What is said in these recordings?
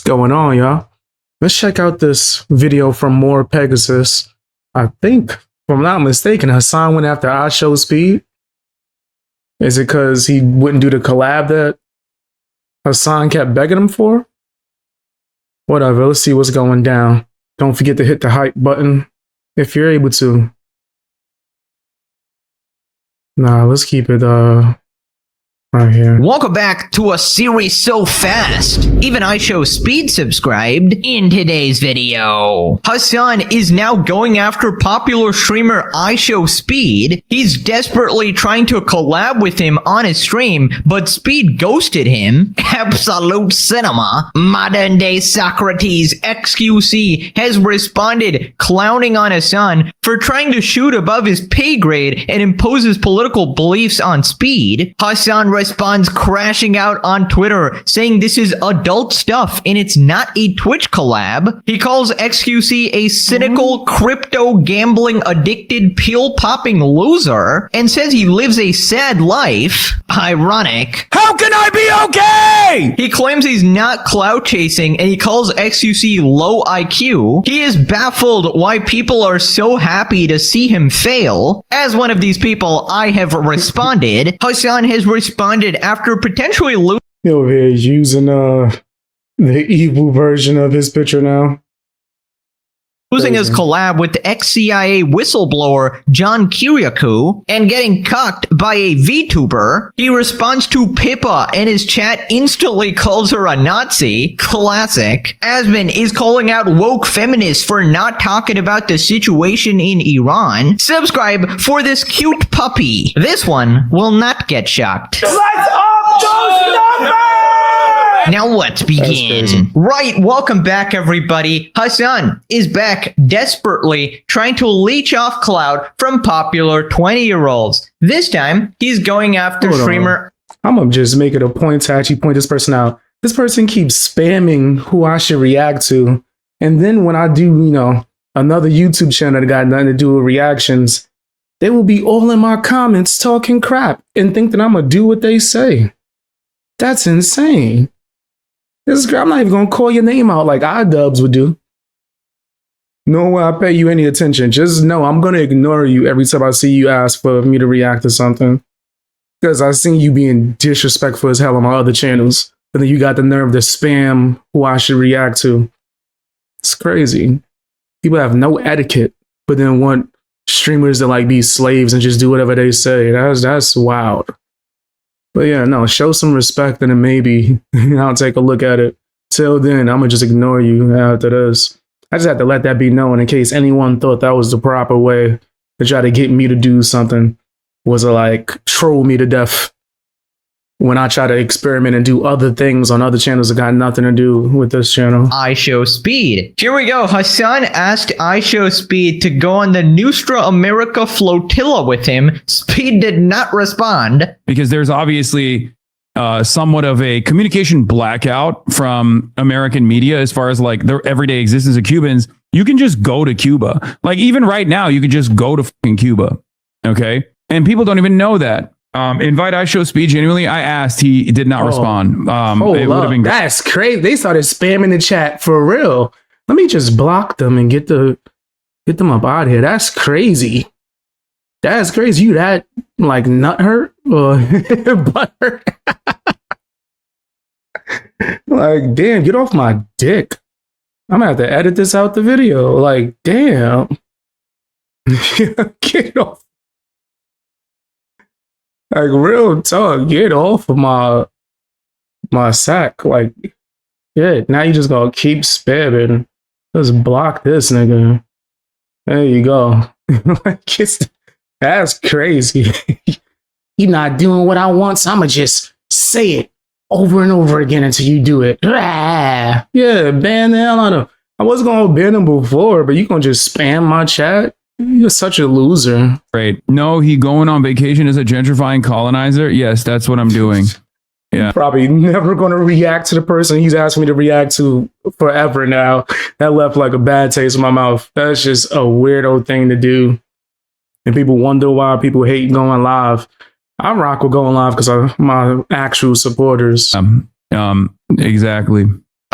going on, y'all? Let's check out this video from More Pegasus. I think, if I'm not mistaken, Hasan went after iShowSpeed. Is it because he wouldn't do the collab that Hasan kept begging him for? Whatever, let's see what's going down. Don't forget to hit the hype button if you're able to. Nah, let's keep it right here. Welcome back to a series so fast, even iShowSpeed subscribed. In today's video, Hasan is now going after popular streamer iShowSpeed. He's desperately trying to collab with him on his stream, but Speed ghosted him. Absolute cinema. Modern day Socrates XQC has responded, clowning on Hasan for trying to shoot above his pay grade and impose his political beliefs on Speed. Hasan responds crashing out on Twitter, saying this is adult stuff and it's not a Twitch collab. He calls XQC a cynical, crypto gambling addicted, pill popping loser and says he lives a sad life. Ironic. How can I be okay? He claims he's not clout chasing and he calls XQC low IQ. He is baffled why people are so happy to see him fail. As one of these people, I have responded. Hasan has responded after potentially losing. Over here using the evil version of his picture now. Losing his collab with the ex-CIA whistleblower John Kiriakou and getting cucked by a VTuber. He responds to Pippa and his chat instantly calls her a Nazi. Classic. Asmon is calling out woke feminists for not talking about the situation in Iran. Subscribe for this cute puppy. This one will not get shocked. Let's up those numbers! Now let's begin. Right, welcome back everybody. Hasan is back desperately trying to leech off clout from popular 20-year-olds. This time, he's going after streamer. I'm gonna just make it a point to actually point this person out. This person keeps spamming who I should react to. And then when I do, another YouTube channel that got nothing to do with reactions, they will be all in my comments talking crap and think that I'm gonna do what they say. That's insane. I'm not even gonna call your name out like iDubbbz would do. No way I pay you any attention. Just know I'm gonna ignore you every time I see you ask for me to react to something. Because I've seen you being disrespectful as hell on my other channels. And then you got the nerve to spam who I should react to. It's crazy. People have no etiquette, but then want streamers to be slaves and just do whatever they say. That's wild. But yeah, no, show some respect and then maybe I'll take a look at it. Till then, I'm gonna just ignore you after this. I just had to let that be known in case anyone thought that was the proper way to try to get me to do something, was to troll me to death when I try to experiment and do other things on other channels that got nothing to do with this channel. iShowSpeed. Here we go. Hasan asked iShowSpeed to go on the Nostra America flotilla with him. Speed did not respond. Because there's obviously somewhat of a communication blackout from American media as far as their everyday existence of Cubans. You can just go to Cuba. Even right now, you can just go to fucking Cuba. Okay? And people don't even know that. Invite iShowSpeed. Genuinely, I asked. He did not respond. It would have been. That's crazy. They started spamming the chat for real. Let me just block them and get them up out of here. That's crazy. That's crazy. You that nut hurt or butt hurt? Damn, get off my dick. I'm gonna have to edit this out the video. Damn. Get off. Real talk, get off of my sack. Yeah, now you just gonna keep spamming. Just block this nigga. There you go. That's crazy. You're not doing what I want, so I'ma just say it over and over again until you do it. Yeah, ban the hell out of him. I was gonna ban him before, but you gonna just spam my chat? You're such a loser. Right. No, he going on vacation as a gentrifying colonizer? Yes, that's what I'm doing. Yeah. Probably never going to react to the person he's asking me to react to forever now. That left a bad taste in my mouth. That's just a weirdo thing to do. And people wonder why people hate going live. I rock with going live because of my actual supporters. Exactly.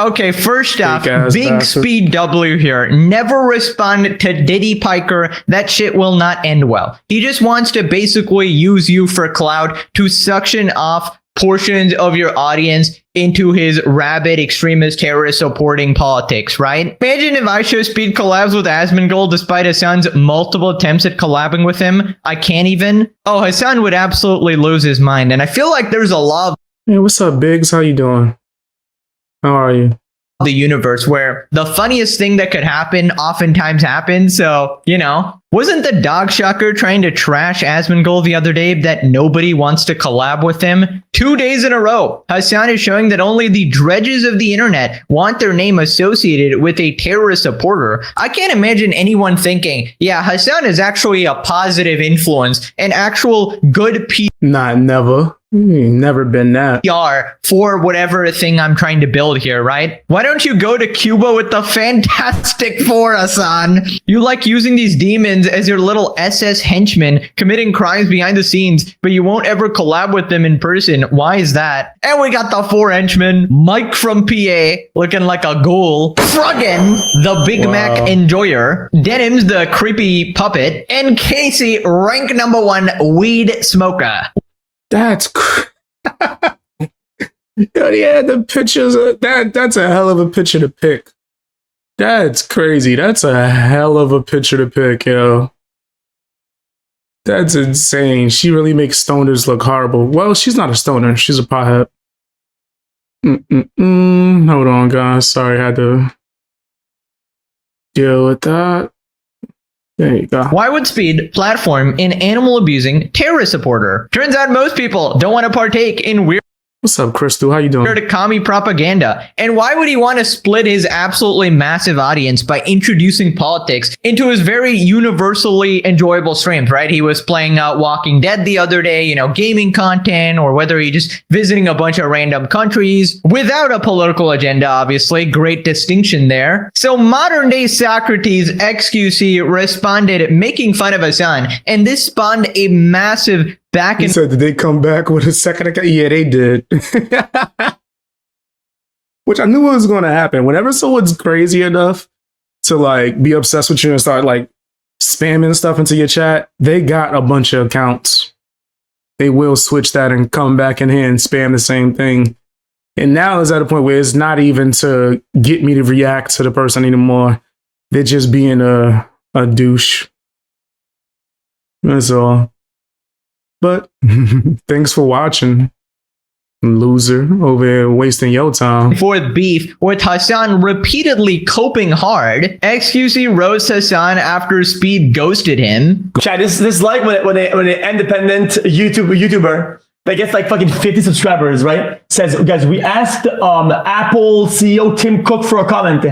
Okay, first off, Fake-ass Big bastard. Speed W here. Never respond to Diddy Piker. That shit will not end well. He just wants to basically use you for clout to suction off portions of your audience into his rabid extremist terrorist supporting politics, right? Imagine if iShowSpeed collabs with Asmongold despite Hasan's multiple attempts at collabing with him. I can't even. Oh, Hasan would absolutely lose his mind. And I feel like there's a law of Hey, what's up, Biggs? How you doing? How are you? the universe where the funniest thing that could happen oftentimes happens. So, you know, wasn't the dog shocker trying to trash Asmongold the other day that nobody wants to collab with him? 2 days in a row, Hasan is showing that only the dredges of the internet want their name associated with a terrorist supporter. I can't imagine anyone thinking, yeah, Hasan is actually a positive influence, an actual good Not never. Never been that. PR for whatever thing I'm trying to build here, right? Why don't you go to Cuba with the Fantastic Four, Hasan? You like using these demons as your little SS henchmen committing crimes behind the scenes, but you won't ever collab with them in person. Why is that? And we got the four henchmen, Mike from PA, looking like a ghoul, Fruggen, the Big Mac enjoyer, Denim's the creepy puppet, and Casey, rank #1 weed smoker. That's yeah, the pictures that's a hell of a picture to pick. That's crazy. That's a hell of a picture to pick, yo. That's insane. She really makes stoners look horrible. Well, she's not a stoner. She's a pothead. Hold on, guys. Sorry, I had to deal with that. There you go. Why would Speed platform an animal abusing terrorist supporter? Turns out most people don't want to partake in weird What's up, Crystal? How you doing? commie propaganda. And why would he want to split his absolutely massive audience by introducing politics into his very universally enjoyable streams, right? He was playing Walking Dead the other day, you know, gaming content, or whether he just visiting a bunch of random countries without a political agenda, obviously. Great distinction there. So modern day Socrates XQC responded making fun of Hasan, and this spawned a massive back He and said, did they come back with a second account? Yeah, they did. Which I knew was going to happen. Whenever someone's crazy enough to like be obsessed with you and start like spamming stuff into your chat, they got a bunch of accounts. They will switch that and come back in here and spam the same thing. And now it's at a point where it's not even to get me to react to the person anymore. They're just being a douche. That's all. But thanks for watching, loser, over here wasting your time. forth beef with Hasan repeatedly coping hard. XQC roasts Hasan after Speed ghosted him. Chad, this is like when an independent YouTuber that gets like fucking 50 subscribers, right? Says, guys, we asked Apple CEO Tim Cook for a comment.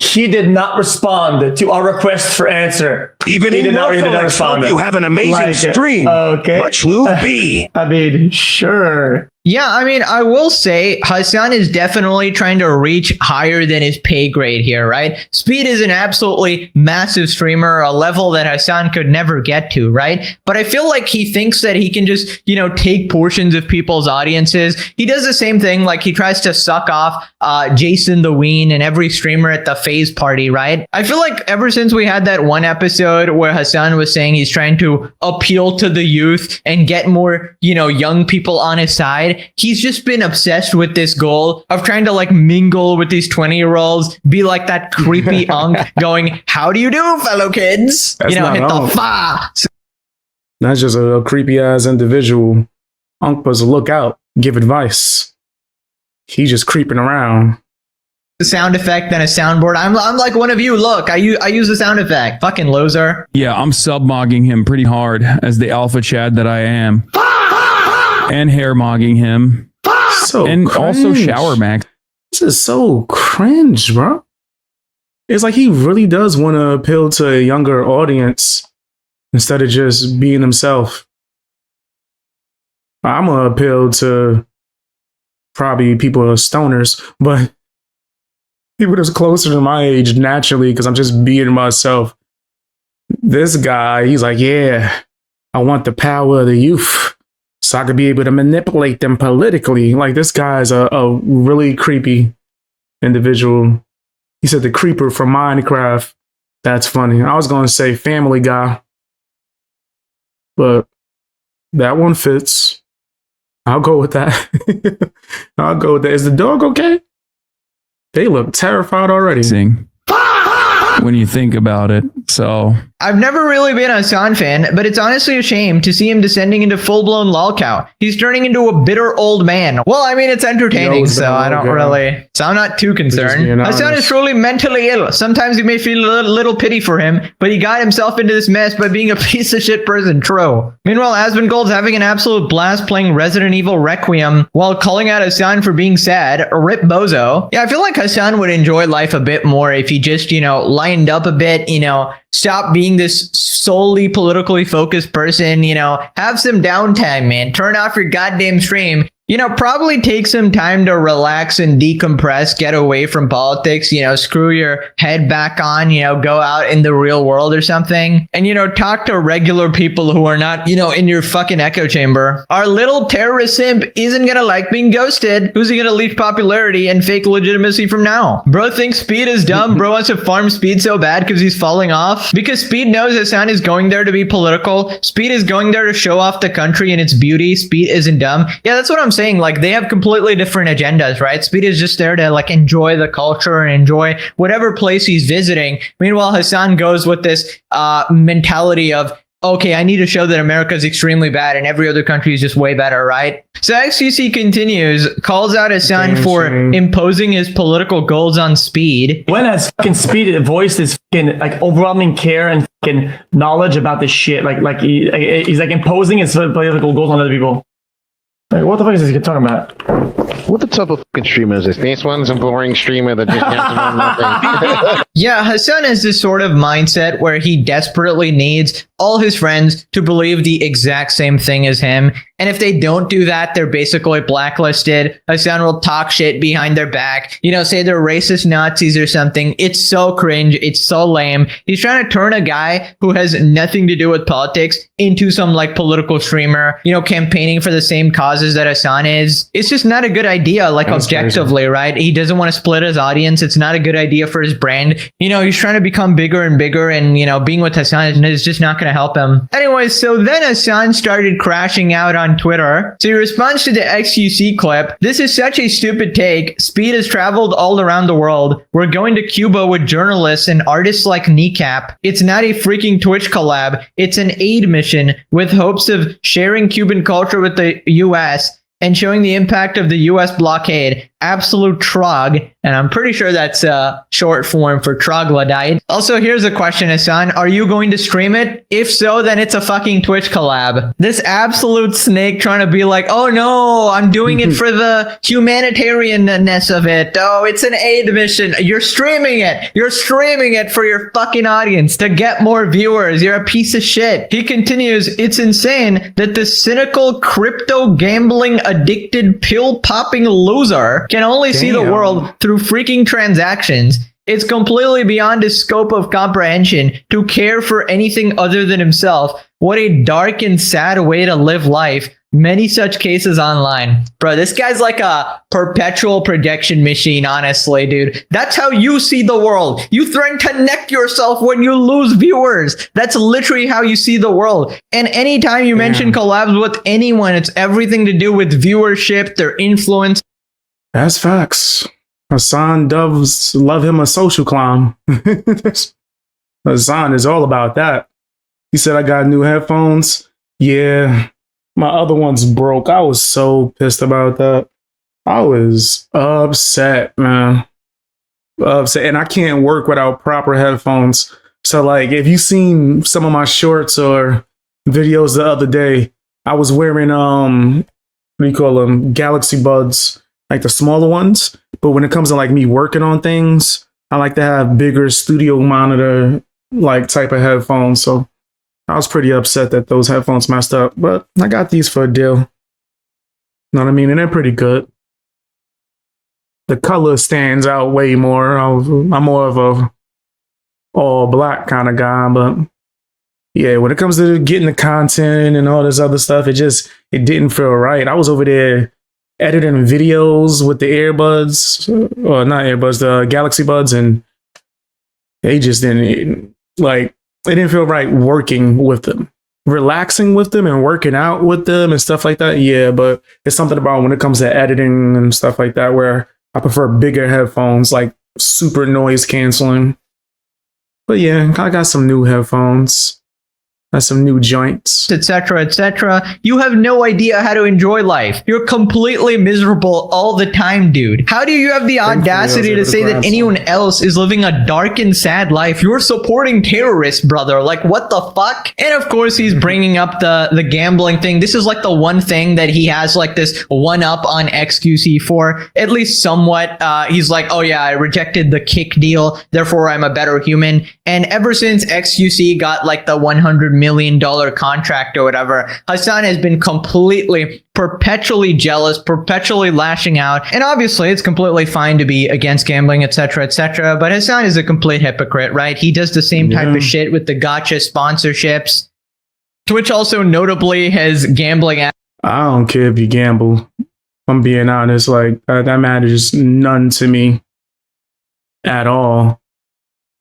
He did not respond to our request for answer. Even He in did not respond. you have an amazing Like, stream. okay. Much will be. I mean, sure. Yeah, I mean, I will say Hasan is definitely trying to reach higher than his pay grade here, right? Speed is an absolutely massive streamer, a level that Hasan could never get to, right? But I feel like he thinks that he can just, you know, take portions of people's audiences. He does the same thing, like he tries to suck off Jason the Ween and every streamer at the phase party, right? I feel like ever since we had that one episode where Hasan was saying he's trying to appeal to the youth and get more, you know, young people on his side, he's just been obsessed with this goal of trying to like mingle with these 20-year-olds, be like that creepy unk going, how do you do, fellow kids? That's you know, not hit the unk. fa. Not just a creepy ass individual. Unk was look out, give advice. He's just creeping around. The sound effect than a soundboard. I'm like one of you. Look, I use the sound effect. Fucking loser. Yeah, I'm sub-mogging him pretty hard as the alpha Chad that I am. And hair mogging him. So And also cringe. shower max. This is so cringe, bro. It's like he really does want to appeal to a younger audience instead of just being himself. I'm gonna appeal to probably people who are stoners, but people that's closer to my age naturally because I'm just being myself. This guy, he's like, yeah, I want the power of the youth so I could be able to manipulate them politically. Like, this guy's a really creepy individual. He said the creeper from Minecraft. That's funny. I was going to say Family Guy, but that one fits. I'll go with that. I'll go with that. Is the dog okay? They look terrified already. When you think about it. So I've never really been a Hasan fan, but it's honestly a shame to see him descending into full-blown lolcow. He's turning into a bitter old man. Well, I mean, it's entertaining, so I don't really... So I'm not too concerned. Hasan is truly mentally ill. Sometimes you may feel a little pity for him, but he got himself into this mess by being a piece of shit person. True. Meanwhile, Asmongold's having an absolute blast playing Resident Evil Requiem while calling out Hasan for being sad. Rip bozo. Yeah, I feel like Hasan would enjoy life a bit more if he just, lined up a bit, stop being this solely politically focused person, have some downtime, man. Turn off your goddamn stream. Probably take some time to relax and decompress, get away from politics, screw your head back on, go out in the real world or something. And, talk to regular people who are not, in your fucking echo chamber. Our little terrorist simp isn't gonna like being ghosted. Who's he gonna leave popularity and fake legitimacy from now? Bro thinks Speed is dumb. Bro wants to farm Speed so bad because he's falling off. Because Speed knows Hasan is going there to be political. Speed is going there to show off the country and its beauty. Speed isn't dumb. Yeah, that's what I'm saying. Like, they have completely different agendas, right? Speed is just there to enjoy the culture and enjoy whatever place he's visiting. Meanwhile, Hasan goes with this mentality of, okay, I need to show that America is extremely bad and every other country is just way better, right? So XQC continues, calls out Hasan for imposing his political goals on Speed. When has fucking Speed voiced his fucking overwhelming care and fucking knowledge about this shit? He's imposing his political goals on other people. What the fuck is he talking about? What the type of fucking streamer is this? This one's a boring streamer that just has nothing. Yeah, Hasan has this sort of mindset where he desperately needs all his friends to believe the exact same thing as him. And if they don't do that, they're basically blacklisted. Hasan will talk shit behind their back, say they're racist Nazis or something. It's so cringe. It's so lame. He's trying to turn a guy who has nothing to do with politics into some political streamer, campaigning for the same causes that Hasan is. It's just not a good idea, objectively, right? He doesn't want to split his audience. It's not a good idea for his brand. He's trying to become bigger and bigger, and, being with Hasan is just not going to help him. Anyways, so then Hasan started crashing out on Twitter. So he responds to the XQC clip. This is such a stupid take. Speed has traveled all around the world. We're going to Cuba with journalists and artists like Kneecap. It's not a freaking Twitch collab. It's an aid mission with hopes of sharing Cuban culture with the US and showing the impact of the US blockade. Absolute trog. And I'm pretty sure that's short form for troglodyte. Also, here's a question, Hasan. Are you going to stream it? If so, then it's a fucking Twitch collab. This absolute snake trying to be like, oh no, I'm doing it for the humanitarianness of it. Oh, it's an aid mission. You're streaming it. You're streaming it for your fucking audience to get more viewers. You're a piece of shit. He continues, it's insane that the cynical crypto gambling addicted pill popping loser can only see the world through freaking transactions. It's completely beyond his scope of comprehension to care for anything other than himself. What a dark and sad way to live life. Many such cases online. Bro, this guy's like a perpetual projection machine, honestly, dude. That's how you see the world. You threaten to neck yourself when you lose viewers. That's literally how you see the world. And anytime you mention collabs with anyone, it's everything to do with viewership, their influence. That's facts. Hasan does love him a social clown. Hasan is all about that. He said, I got new headphones. Yeah, my other ones broke. I was so pissed about that. I was upset, man. Upset. And I can't work without proper headphones. So, if you've seen some of my shorts or videos the other day, I was wearing, what do you call them? Galaxy Buds. The smaller ones. But when it comes to me working on things, I like to have bigger studio monitor type of headphones. So I was pretty upset that those headphones messed up, but I got these for a deal. You know what I mean? And they're pretty good. The color stands out way more. I'm more of a all black kind of guy, but yeah, when it comes to getting the content and all this other stuff, it didn't feel right. I was over there editing videos with the earbuds, or not earbuds, the Galaxy Buds, and they just didn't like. It didn't feel right working with them, relaxing with them, and working out with them and stuff like that. Yeah, but it's something about when it comes to editing and stuff like that where I prefer bigger headphones, like super noise canceling. But yeah, I got some new headphones. Got some new joints, etc., etc. You have no idea how to enjoy life. You're completely miserable all the time, dude. How do you have the audacity to say that anyone else is living a dark and sad life? You're supporting terrorists, brother. Like, what the fuck? And of course, he's bringing up the gambling thing. This is like the one thing that he has like this one up on XQC for, at least somewhat. He's like, oh yeah, I rejected the kick deal, therefore I'm a better human. And ever since XQC got like the $100 million contract or whatever, Hasan has been completely, perpetually jealous, perpetually lashing out. And obviously it's completely fine to be against gambling, etc., etc. But Hasan is a complete hypocrite, right? He does the same type of shit with the gotcha sponsorships. Twitch also notably has gambling. I don't care if you gamble. I'm being honest, like that matters none to me at all.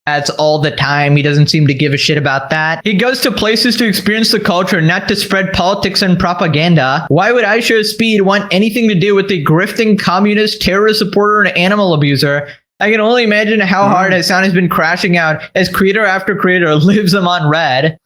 Ads all the time. He doesn't seem to give a shit about that. He goes to places to experience the culture, not to spread politics and propaganda. Why would iShowSpeed want anything to do with the grifting communist, terrorist supporter, and animal abuser? I can only imagine how hard Hasan has been crashing out as creator after creator lives him on red.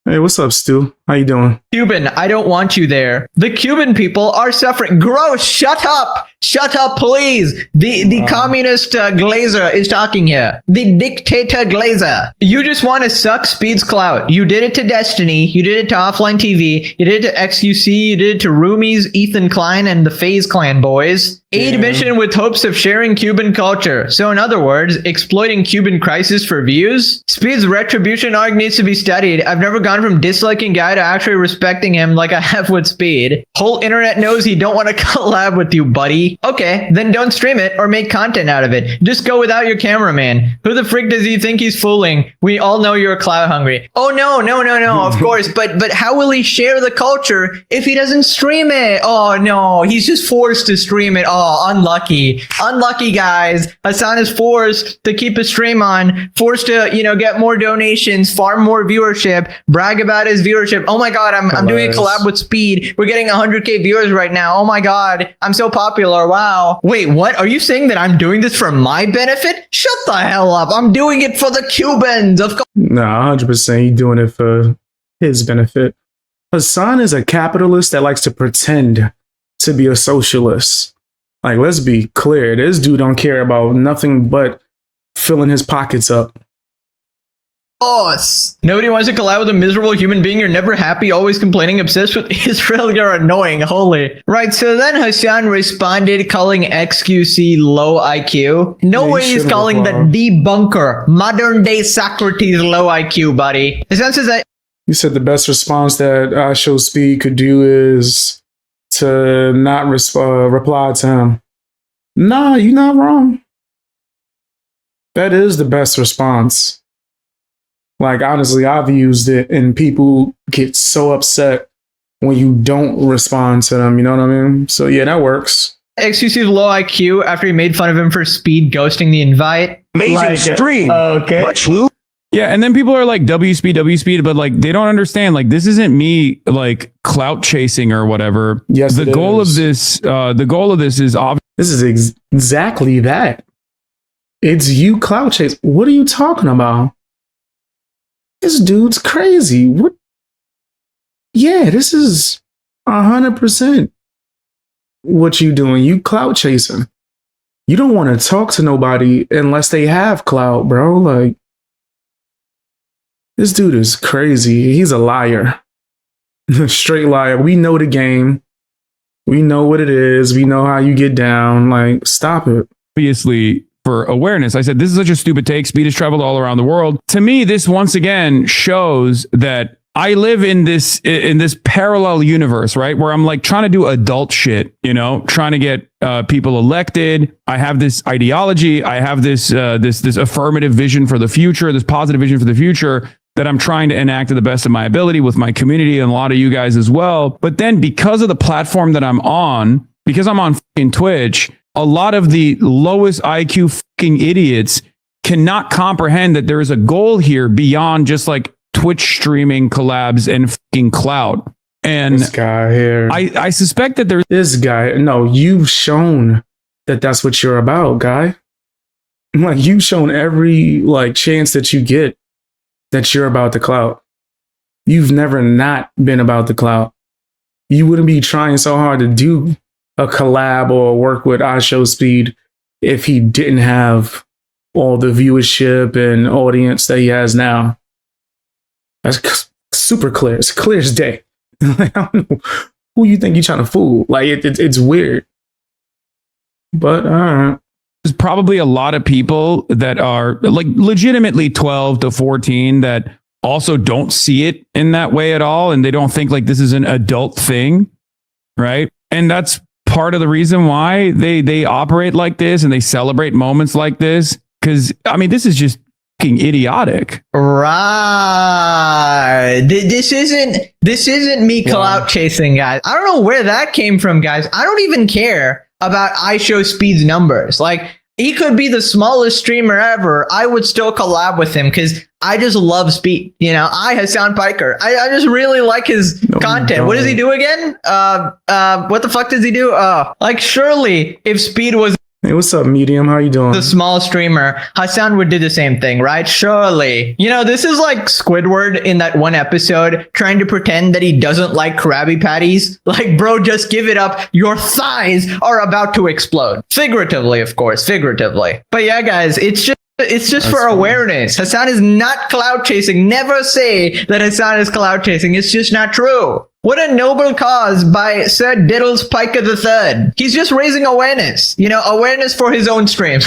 Hey, what's up, Stu? How you doing? Cuban, I don't want you there. The Cuban people are suffering. Gross, shut up. Shut up, please. The communist Glazer is talking here. The dictator Glazer. You just want to suck Speed's clout. You did it to Destiny. You did it to Offline TV. You did it to XQC. You did it to Roomies, Ethan Klein, and the FaZe Clan boys. Aid mission with hopes of sharing Cuban culture. So in other words, exploiting Cuban crisis for views? Speed's retribution arc needs to be studied. I've never gone from disliking guy to actually respecting him like I have with Speed. Whole internet knows he don't want to collab with you, buddy. Okay, then don't stream it or make content out of it. Just go without your cameraman. Who the frick does he think he's fooling? We all know you're clout hungry. Oh no, of course. But how will he share the culture if he doesn't stream it? Oh no, he's just forced to stream it. Oh, unlucky. Unlucky, guys. Hasan is forced to keep his stream on, forced to, get more donations, farm more viewership, brag about his viewership. Oh my god, I'm doing a collab with Speed. We're getting 100k viewers right now. Oh my god, I'm so popular. Wow. Wait, what? Are you saying that I'm doing this for my benefit? Shut the hell up. I'm doing it for the Cubans. Of course. Nah, 100% he's doing it for his benefit. Hasan is a capitalist that likes to pretend to be a socialist. Like, let's be clear. This dude don't care about nothing but filling his pockets up. Nobody wants to collab with a miserable human being. You're never happy, always complaining, obsessed with Israel. You're annoying. Holy. Right, so then Hasan responded calling XQC low IQ. No way he's calling the debunker, modern day Socrates low IQ, buddy. Hasan says that You said the best response that iShowSpeed could do is to not reply to him. Nah, you're not wrong. That is the best response. Like, honestly, I've used it and people get so upset when you don't respond to them. You know what I mean? So yeah, that works. XQC's low IQ after he made fun of him for Speed ghosting the invite. Amazing stream. Okay. Yeah, and then people are like WSpeed, but like they don't understand. Like, this isn't me like clout chasing or whatever. Yes, the goal of this is obvious. This is exactly that. It's you clout chase. What are you talking about? This dude's crazy. What? Yeah, this is 100% what you doing. You clout chasing. You don't want to talk to nobody unless they have clout, bro. Like, this dude is crazy. He's a liar. Straight liar. We know the game. We know what it is. We know how you get down. Like, stop it. Obviously, for awareness, I said, this is such a stupid take. Speed has traveled all around the world. To me, this once again shows that I live in this parallel universe, right? Where I'm like trying to do adult shit, trying to get people elected. I have this ideology. I have this affirmative vision for the future, this positive vision for the future that I'm trying to enact to the best of my ability with my community and a lot of you guys as well. But then because of the platform that I'm on, because I'm on fucking Twitch, a lot of the lowest IQ fucking idiots cannot comprehend that there is a goal here beyond just like Twitch streaming collabs and fucking clout. And This guy here. I suspect that there's This guy. No, you've shown that that's what you're about, guy. Like, you've shown every like chance that you get that you're about the clout. You've never not been about the clout. You wouldn't be trying so hard to do a collab or work with iShowSpeed if he didn't have all the viewership and audience that he has now. That's super clear. It's clear as day. Like, I don't know who you think you're trying to fool. Like, it's weird. But there's probably a lot of people that are like legitimately 12 to 14 that also don't see it in that way at all. And they don't think like this is an adult thing. Right. And that's part of the reason why they operate like this and they celebrate moments like this. Because, I mean, this is just fucking idiotic. Right. This isn't me clout chasing, guys. I don't know where that came from, guys. I don't even care about iShowSpeed's numbers. Like, he could be the smallest streamer ever. I would still collab with him because I just love Speed. You know, Hasan Piker. I just really like his content. What does he do again? What the fuck does he do? Like, surely if Speed was hey, what's up, Medium? How you doing? the small streamer, Hasan would do the same thing, right? Surely. You know, this is like Squidward in that one episode trying to pretend that he doesn't like Krabby Patties. Like, bro, just give it up. Your thighs are about to explode. Figuratively, of course, figuratively. But yeah, guys, it's just for awareness. Hasan is not clout chasing. Never say that Hasan is clout chasing. It's just not true. What a noble cause by Sir Diddles Piker III. He's just raising awareness, you know, awareness for his own streams.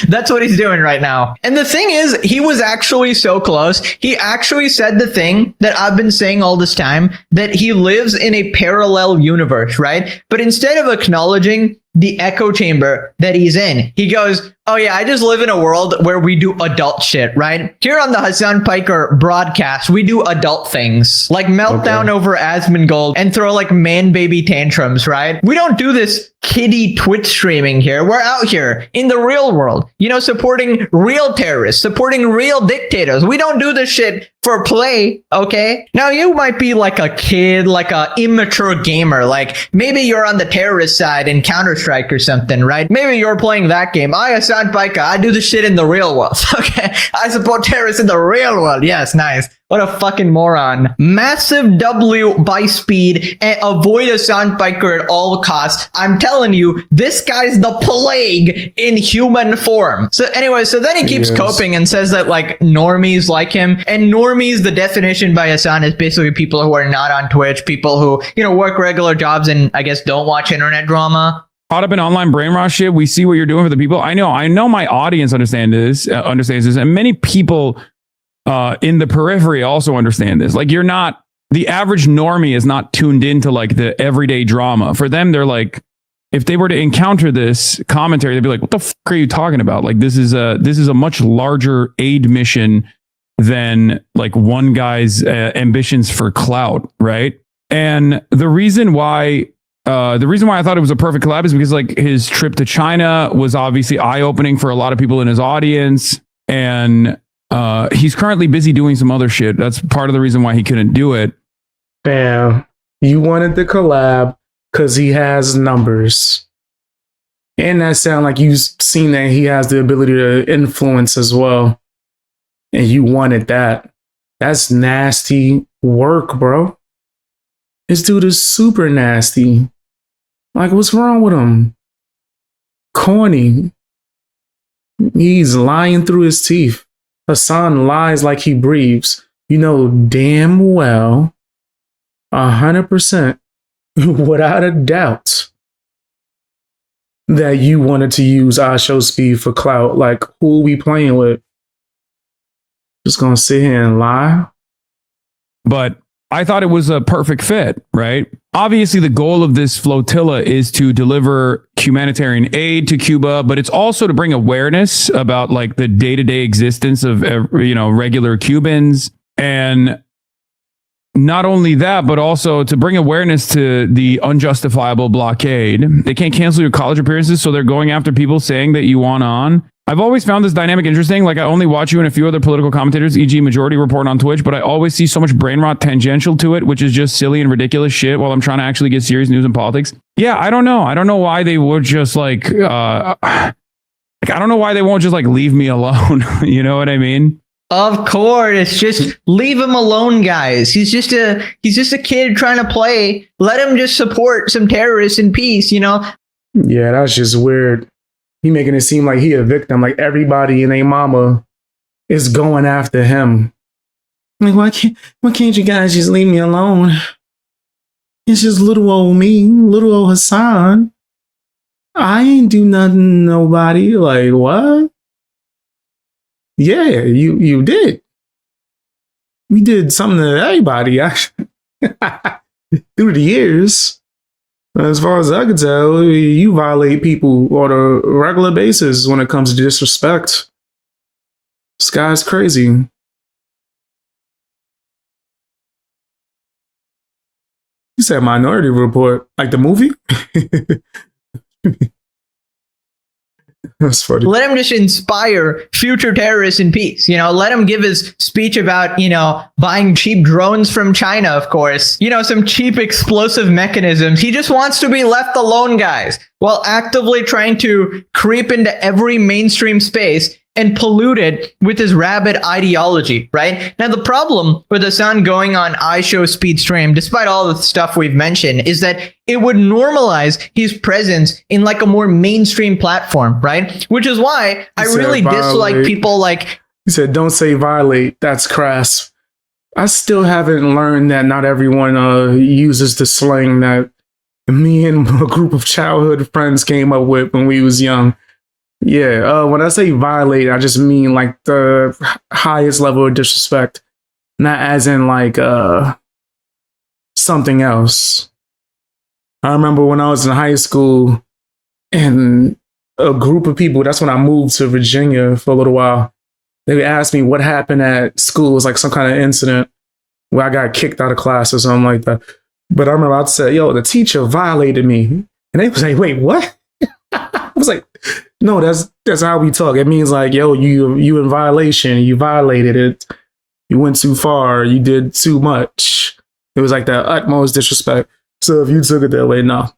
That's what he's doing right now. And the thing is, he was actually so close. He actually said the thing that I've been saying all this time, that he lives in a parallel universe, right? But instead of acknowledging the echo chamber that he's in, he goes, oh yeah, I just live in a world where we do adult shit, right? Here on the Hasan Piker broadcast, we do adult things like meltdown over Asmongold and throw like man baby tantrums, right? We don't do this kiddie Twitch streaming here. We're out here in the real world, you know, supporting real terrorists, supporting real dictators. We don't do this shit for play, okay? Now you might be like a kid, like a immature gamer, like maybe you're on the terrorist side in Counter-Strike or something, right? Maybe you're playing that game. I, Hasan Piker, I do this shit in the real world, okay? I support terrorists in the real world. Yes, nice. What a fucking moron. Massive W by Speed and avoid Hasan Piker at all costs. I'm telling you, this guy's the plague in human form. So anyway, so then he keeps coping and says that like normies like him. And normies, the definition by Hasan is basically people who are not on Twitch, people who, you know, work regular jobs and I guess don't watch internet drama. Caught up in online brainwash shit. We see what you're doing for the people. I know my audience understands this, and many people in the periphery also understand this. Like, you're not, the average normie is not tuned into like the everyday drama. For them, they're like, if they were to encounter this commentary, they'd be like, what the fuck are you talking about? Like, this is a much larger aid mission than like one guy's ambitions for clout, right? And the reason why I thought it was a perfect collab is because like his trip to China was obviously eye-opening for a lot of people in his audience, and he's currently busy doing some other shit. That's part of the reason why he couldn't do it. Bam. You wanted the collab because he has numbers. And that sound like you've seen that he has the ability to influence as well. And you wanted that. That's nasty work, bro. This dude is super nasty. Like, what's wrong with him? Corny. He's lying through his teeth. Hasan lies like he breathes. You know damn well, 100%, without a doubt, that you wanted to use iShowSpeed for clout. Like, who are we playing with? Just gonna sit here and lie? But I thought it was a perfect fit, right? Obviously, the goal of this flotilla is to deliver humanitarian aid to Cuba, but it's also to bring awareness about like the day-to-day existence of, you know, regular Cubans. And not only that, but also to bring awareness to the unjustifiable blockade. They can't cancel your college appearances, so they're going after people saying that you want on. I've always found this dynamic interesting. Like, I only watch you and a few other political commentators, e.g. Majority Report on Twitch, but I always see so much brain rot tangential to it, which is just silly and ridiculous shit while I'm trying to actually get serious news and politics. Yeah, I don't know. I don't know why they would just like I don't know why they won't just like leave me alone. You know what I mean? Of course, it's just leave him alone, guys. He's just a kid trying to play. Let him just support some terrorists in peace, you know? Yeah, that's just weird. He making it seem like he a victim, like everybody and their mama is going after him. Like, why can't you guys just leave me alone? It's just little old me, little old Hasan. I ain't do nothing to nobody. Like, what? Yeah, you did. We did something to everybody, actually. Through the years. As far as I can tell, you violate people on a regular basis when it comes to disrespect. This guy's crazy. You said Minority Report, like the movie? That's funny. Let him just inspire future terrorists in peace. You know, let him give his speech about, you know, buying cheap drones from China, of course. You know, some cheap explosive mechanisms. He just wants to be left alone, guys, while actively trying to creep into every mainstream space and pollute it with his rabid ideology, right? Now, the problem with Hasan going on iShowSpeed stream, despite all the stuff we've mentioned, is that it would normalize his presence in like a more mainstream platform, right? Which is why I really dislike people like... He said, don't say violate. That's crass. I still haven't learned that not everyone uses the slang that me and a group of childhood friends came up with when we was young. Yeah, when I say violate, I just mean like the highest level of disrespect, not as in like something else. I remember when I was in high school and a group of people, that's when I moved to Virginia for a little while. They asked me what happened at school. It was like some kind of incident where I got kicked out of class or something like that. But I remember I said, yo, the teacher violated me. And they was like, wait, what? I was like, no, that's how we talk. It means like, yo, you in violation. You violated it. You went too far. You did too much. It was like the utmost disrespect. So if you took it that way, no.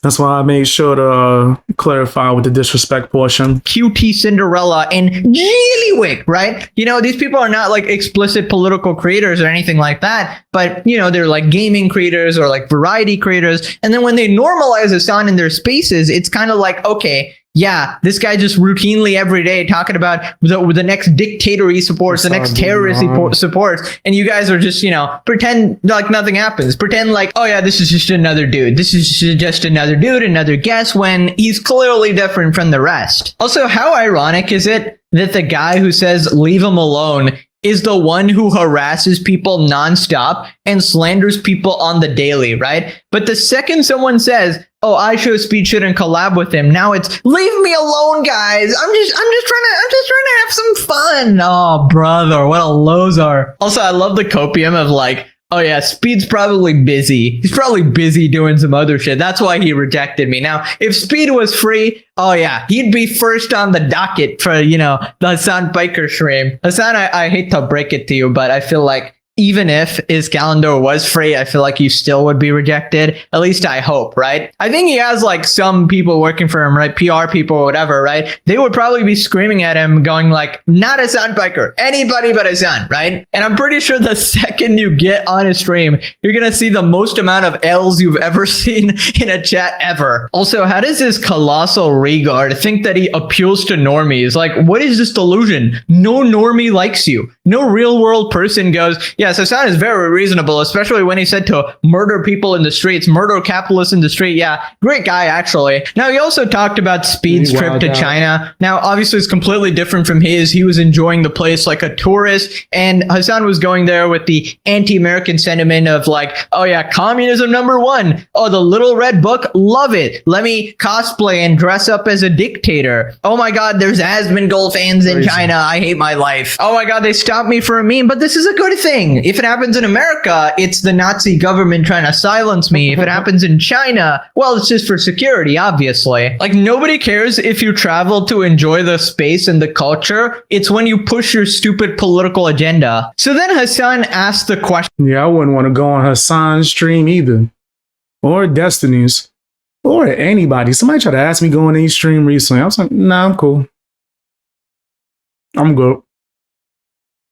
That's why I made sure to clarify with the disrespect portion. QT Cinderella and Jellywick, right? You know, these people are not like explicit political creators or anything like that, but you know, they're like gaming creators or like variety creators. And then when they normalize Hasan in their spaces, it's kind of like, okay, yeah, this guy just routinely every day talking about the next dictator he supports, the next terrorist he supports. And you guys are just, you know, pretend like nothing happens. Pretend like, oh yeah, this is just another dude. This is just another dude, another guest, when he's clearly different from the rest. Also, how ironic is it that the guy who says leave him alone is the one who harasses people nonstop and slanders people on the daily, right? But the second someone says, oh, iShowSpeed shouldn't collab with him, now it's leave me alone, guys. I'm just trying to have some fun. Oh, brother, what a loser. Also, I love the copium of like, oh yeah, Speed's probably busy. He's probably busy doing some other shit. That's why he rejected me. Now, if Speed was free, oh yeah, he'd be first on the docket for, you know, the Hasan Piker stream. Hasan, I hate to break it to you, but I feel like even if his calendar was free, I feel like you still would be rejected. At least I hope, right? I think he has like some people working for him, right? PR people or whatever, right? They would probably be screaming at him going like, not Hasan Piker, anybody but Hasan, right? And I'm pretty sure the second you get on his stream, you're going to see the most amount of L's you've ever seen in a chat ever. Also, how does this colossal regard think that he appeals to normies? Like, what is this delusion? No normie likes you. No real world person goes, yes, Hasan is very reasonable, especially when he said to murder people in the streets, murder capitalists in the street. Yeah, great guy, actually. Now, he also talked about Speed's trip to China. Now, obviously, it's completely different from his. He was enjoying the place like a tourist, and Hasan was going there with the anti-American sentiment of like, oh yeah, communism #1. Oh, the Little Red Book, love it. Let me cosplay and dress up as a dictator. Oh my God, there's Asmongold fans in China. I hate my life. Oh my God, they stopped me for a meme, but this is a good thing. thing. If it happens in America, it's the Nazi government trying to silence me. If it happens in China, well, it's just for security, obviously. Like, nobody cares if you travel to enjoy the space and the culture. It's when you push your stupid political agenda. So then Hasan asked the question. Yeah, I wouldn't want to go on Hasan's stream either. Or Destiny's. Or anybody. Somebody tried to ask me to go on any stream recently. I was like, nah, I'm cool. I'm good.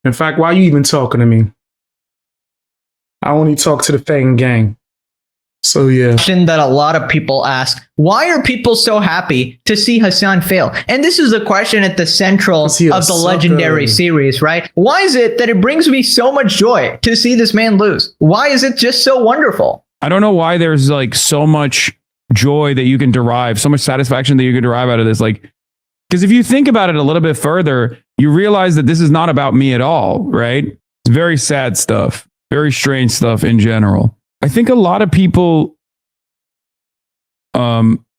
In fact, why are you even talking to me? I only talk to the Fang gang. So yeah. Question that a lot of people ask: why are people so happy to see Hasan fail? And this is the question at the central of the Legendary series, right? Why is it that it brings me so much joy to see this man lose? Why is it just so wonderful? I don't know why there's like so much joy that you can derive, so much satisfaction that you can derive out of this. Like, because if you think about it a little bit further, you realize that this is not about me at all, right? It's very sad stuff, very strange stuff in general. I think a lot of people,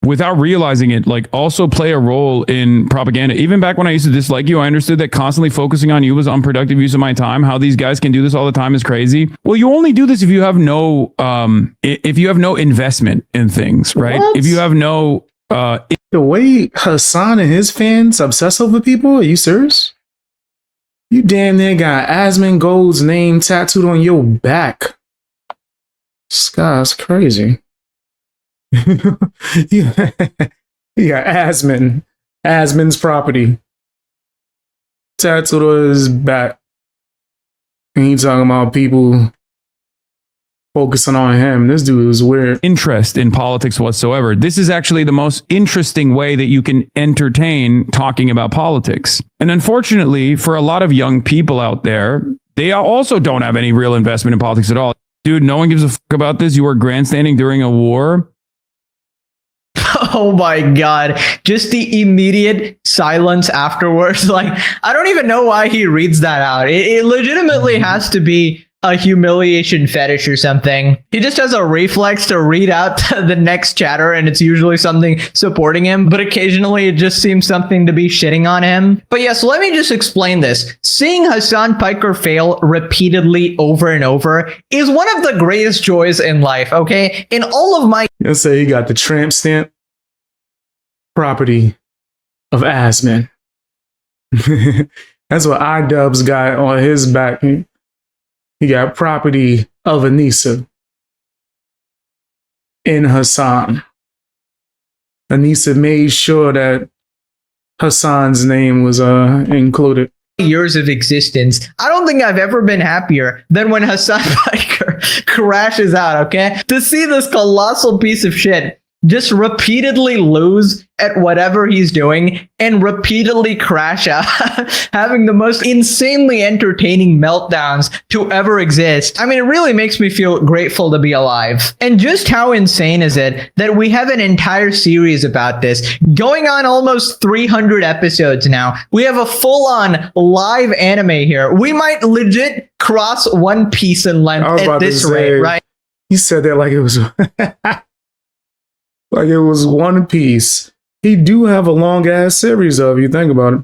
without realizing it, like also play a role in propaganda. Even back when I used to dislike you, I understood that constantly focusing on you was unproductive use of my time. How these guys can do this all the time is crazy. Well, you only do this if you have no, investment in things, right? What? If you have no, the way Hasan and his fans obsess over people, are you serious? You damn near got Asmongold's name tattooed on your back. This guy's crazy. You got Asmon's property tattooed on his back. And he talking about people focusing on him. This dude is weird. interest in politics whatsoever. This is actually the most interesting way that you can entertain talking about politics. And unfortunately, for a lot of young people out there, they also don't have any real investment in politics at all. Dude, no one gives a fuck about this. You were grandstanding during a war. Oh my God. Just the immediate silence afterwards. Like, I don't even know why he reads that out. It legitimately has to be a humiliation fetish or something. He just has a reflex to read out the next chatter, and it's usually something supporting him, but occasionally it just seems something to be shitting on him. But yeah, so let me just explain this. Seeing Hasan Piker fail repeatedly over and over is one of the greatest joys in life, okay? In all of my... Let's say he got the tramp stamp property of Asmon. That's what iDubbbz got on his back. He got property of Anissa in Hasan. Anissa made sure that Hasan's name was included. years of existence, I don't think I've ever been happier than when Hasan Piker crashes out, okay? To see this colossal piece of shit just repeatedly lose at whatever he's doing and repeatedly crash out, having the most insanely entertaining meltdowns to ever exist. I mean, it really makes me feel grateful to be alive. And just how insane is it that we have an entire series about this, going on almost 300 episodes now. We have a full-on live anime here. We might legit cross One Piece in length at this rate, right? He said that like it was... like it was One Piece. He do have a long ass series of, you think about it.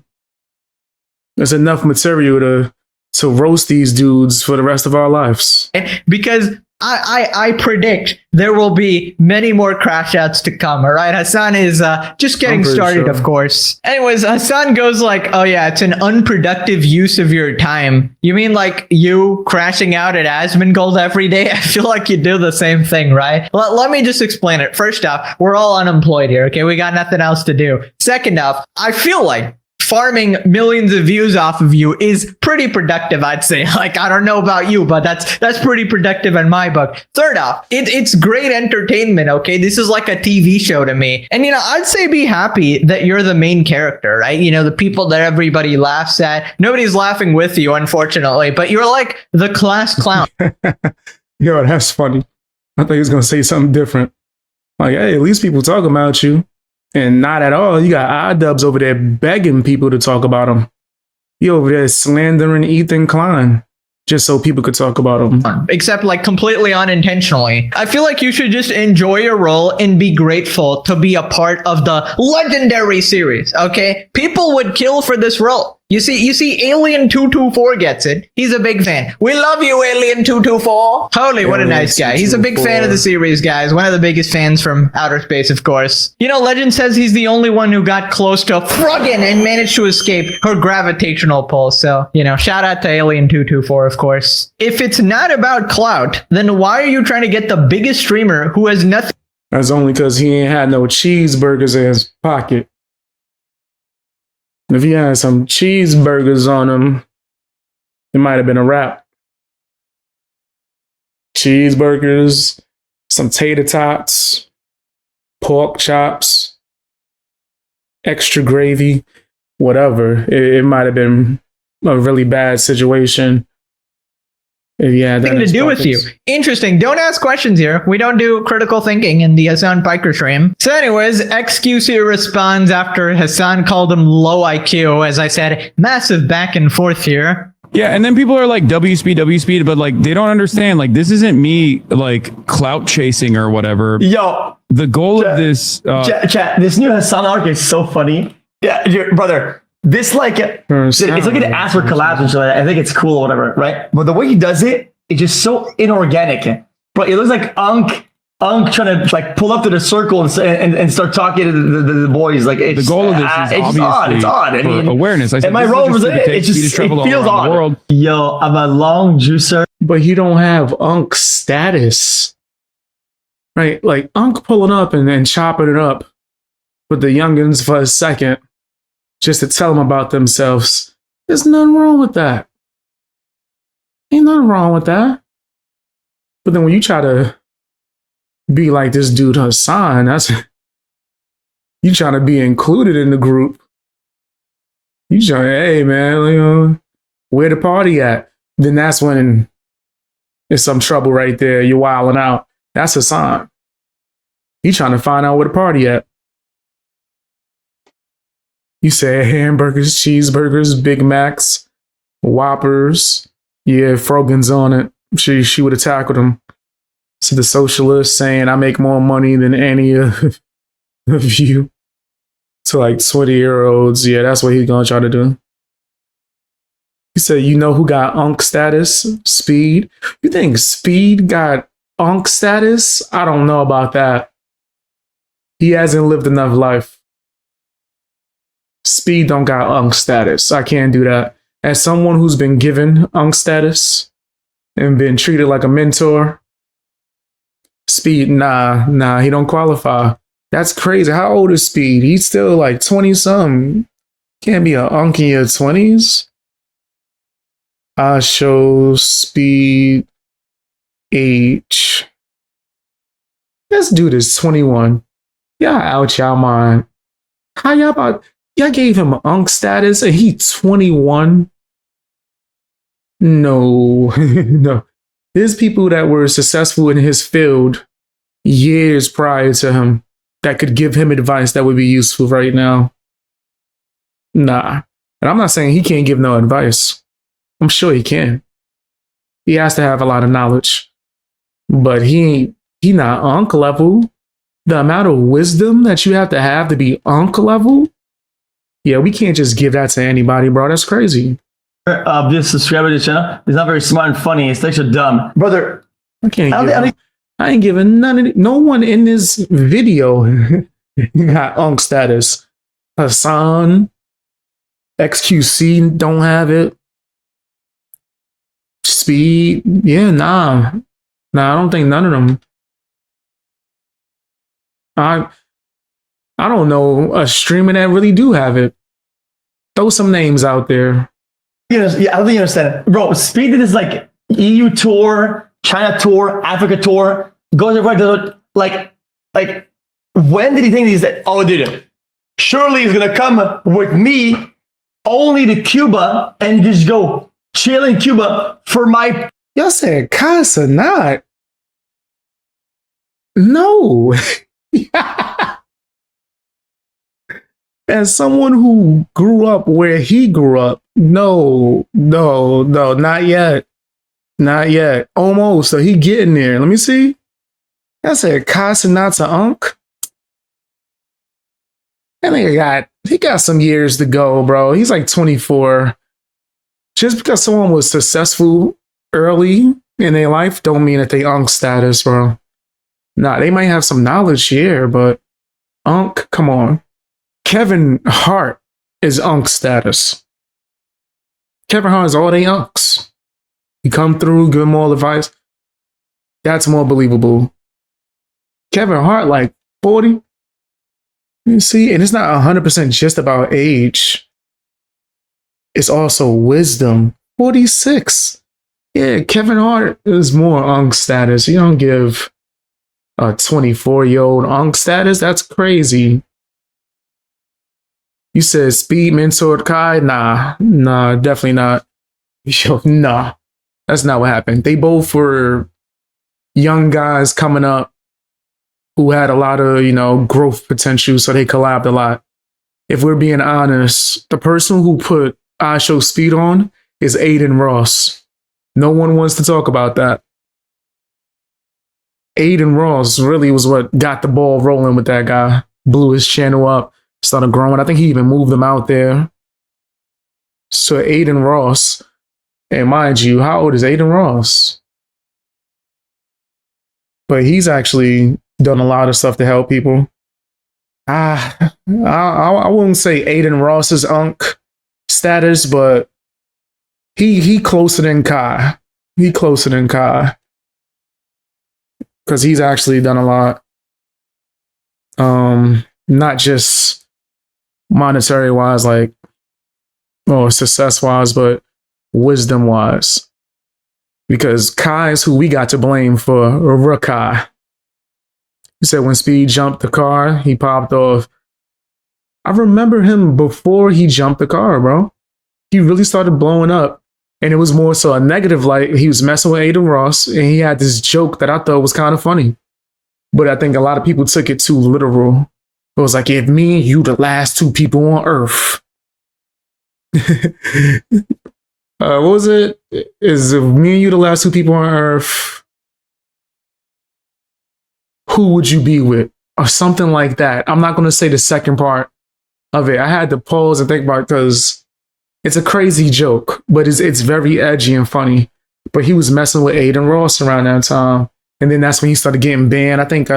There's enough material to roast these dudes for the rest of our lives. Because I predict there will be many more crash outs to come. All right, Hasan is just getting started, sure. Of course. Anyways, Hasan goes like, "Oh yeah, it's an unproductive use of your time." You mean like you crashing out at Asmongold every day? I feel like you do the same thing, right? Let me just explain it. First off, we're all unemployed here. Okay, we got nothing else to do. Second off, I feel like farming millions of views off of you is pretty productive, I'd say. Like, I don't know about you, but that's pretty productive in my book. Third off, it's great entertainment, okay? This is like a TV show to me. And, you know, I'd say be happy that you're the main character, right? You know, the people that everybody laughs at. Nobody's laughing with you, unfortunately, but you're like the class clown. Yo, that's funny. I thought he was going to say something different. Like, hey, at least people talk about you. And not at all. You got iDubbbz over there begging people to talk about him. You over there slandering Ethan Klein just so people could talk about him. Except like completely unintentionally. I feel like you should just enjoy your role and be grateful to be a part of the Legendary series, okay? People would kill for this role. You see, Alien224 gets it. He's a big fan. We love you, Alien224. Holy, what a nice guy. He's a big fan of the series, guys. One of the biggest fans from outer space, of course. You know, legend says he's the only one who got close to Froggen and managed to escape her gravitational pull. So, you know, shout out to Alien224, of course. If it's not about clout, then why are you trying to get the biggest streamer who has nothing? That's only because he ain't had no cheeseburgers in his pocket. If he had some cheeseburgers on him, it might have been a wrap. Cheeseburgers, some tater tots, pork chops, extra gravy, whatever. It might have been a really bad situation. If you had that Nothing to do with you. Interesting. Don't ask questions here. We don't do critical thinking in the Hasan Piker stream. So anyways, XQC here responds after Hasan called him low IQ. As I said, massive back and forth here. Yeah, and then people are like W speed, but like they don't understand. Like this isn't me like clout chasing or whatever. Yo, The goal of this, chat, this new Hasan arc is so funny. Yeah, brother. This like it's like an ask for collabs and shit like that. I think it's cool or whatever, right? But the way he does it, it's just so inorganic. But it looks like Unk trying to like pull up to the circle and start talking to the boys. Like it's, the goal of this is it's obviously odd. It's odd. I mean, awareness. I said, am I wrong? It just it feels odd. World. Yo, I'm a long juicer. But he don't have Unk status. Right? Like Unk pulling up and then chopping it up with the youngins for a second. Just to tell them about themselves. There's nothing wrong with that. Ain't nothing wrong with that. But then when you try to be like this dude Hasan, that's you trying to be included in the group. You trying, hey man, where the party at? Then that's when there's some trouble right there. You're wilding out. That's Hasan. He trying to find out where the party at. You say hamburgers, cheeseburgers, Big Macs, Whoppers. Yeah, Frogan's on it. She would have tackled him. So the socialist saying, I make more money than any of you. To like 20-year-olds. Yeah, that's what he's going to try to do. He said, you know who got Unk status? Speed. You think Speed got Unk status? I don't know about that. He hasn't lived enough life. Speed don't got Unk status. I can't do that. As someone who's been given Unk status and been treated like a mentor, Speed, nah, he don't qualify. That's crazy. How old is Speed? He's still like 20-something. Can't be an Unk in your 20s. iShowSpeed age. This dude is 21. Y'all out y'all mind. How y'all about... Y'all gave him Unk status and he 21? No. No. There's people that were successful in his field years prior to him that could give him advice that would be useful right now. Nah. And I'm not saying he can't give no advice. I'm sure he can. He has to have a lot of knowledge. But he not Unk level. The amount of wisdom that you have to be Unk level, yeah, we can't just give that to anybody, bro. That's crazy. This subscriber to the channel is not very smart and funny. It's actually dumb. Brother, I ain't giving no one in this video got Unk status. Hasan, XQC don't have it. Speed, yeah, nah, I don't think none of them. I don't know a streamer that really do have it. Throw some names out there. Yeah, I don't think you understand. Bro, Speed did this like EU tour, China tour, Africa tour, goes everywhere. Like, when did he think he's like, oh, dude, surely he's gonna come with me only to Cuba and just go chill in Cuba for my... Y'all said Casa not. No. As someone who grew up where he grew up, no, not yet. Not yet. Almost. So he getting there. Let me see. I said Casa not to Unk. That nigga he got some years to go, bro. He's like 24. Just because someone was successful early in their life don't mean that they unk status, bro. Nah, they might have some knowledge here, but unk, come on. Kevin Hart is unk status. Kevin Hart is all they unks. He come through, give moral advice. That's more believable. Kevin Hart, like 40. You see, and it's not 100% just about age. It's also wisdom. 46. Yeah, Kevin Hart is more unk status. You don't give a 24-year-old unk status. That's crazy. You said Speed mentored Kai? Nah, definitely not. Yo, nah, that's not what happened. They both were young guys coming up who had a lot of, growth potential, so they collabed a lot. If we're being honest, the person who put iShowSpeed on is Aiden Ross. No one wants to talk about that. Aiden Ross really was what got the ball rolling with that guy. Blew his channel up, started growing. I think he even moved them out there. So Aiden Ross, and mind you, how old is Aiden Ross? But he's actually done a lot of stuff to help people. I wouldn't say Aiden Ross is unk status, but he closer than Kai. He closer than Kai. Because he's actually done a lot. Not just monetary wise, or success wise, but wisdom wise. Because Kai is who we got to blame for Rakai. He said when Speed jumped the car, he popped off. I remember him before he jumped the car, bro. He really started blowing up. And it was more so a negative light. He was messing with Aiden Ross, and he had this joke that I thought was kind of funny. But I think a lot of people took it too literal. It was like, if me and you the last two people on Earth. What was it? Is if me and you the last two people on Earth, who would you be with? Or something like that. I'm not going to say the second part of it. I had to pause and think about it because it's a crazy joke, but it's very edgy and funny. But he was messing with Aiden Ross around that time. And then that's when he started getting banned. I think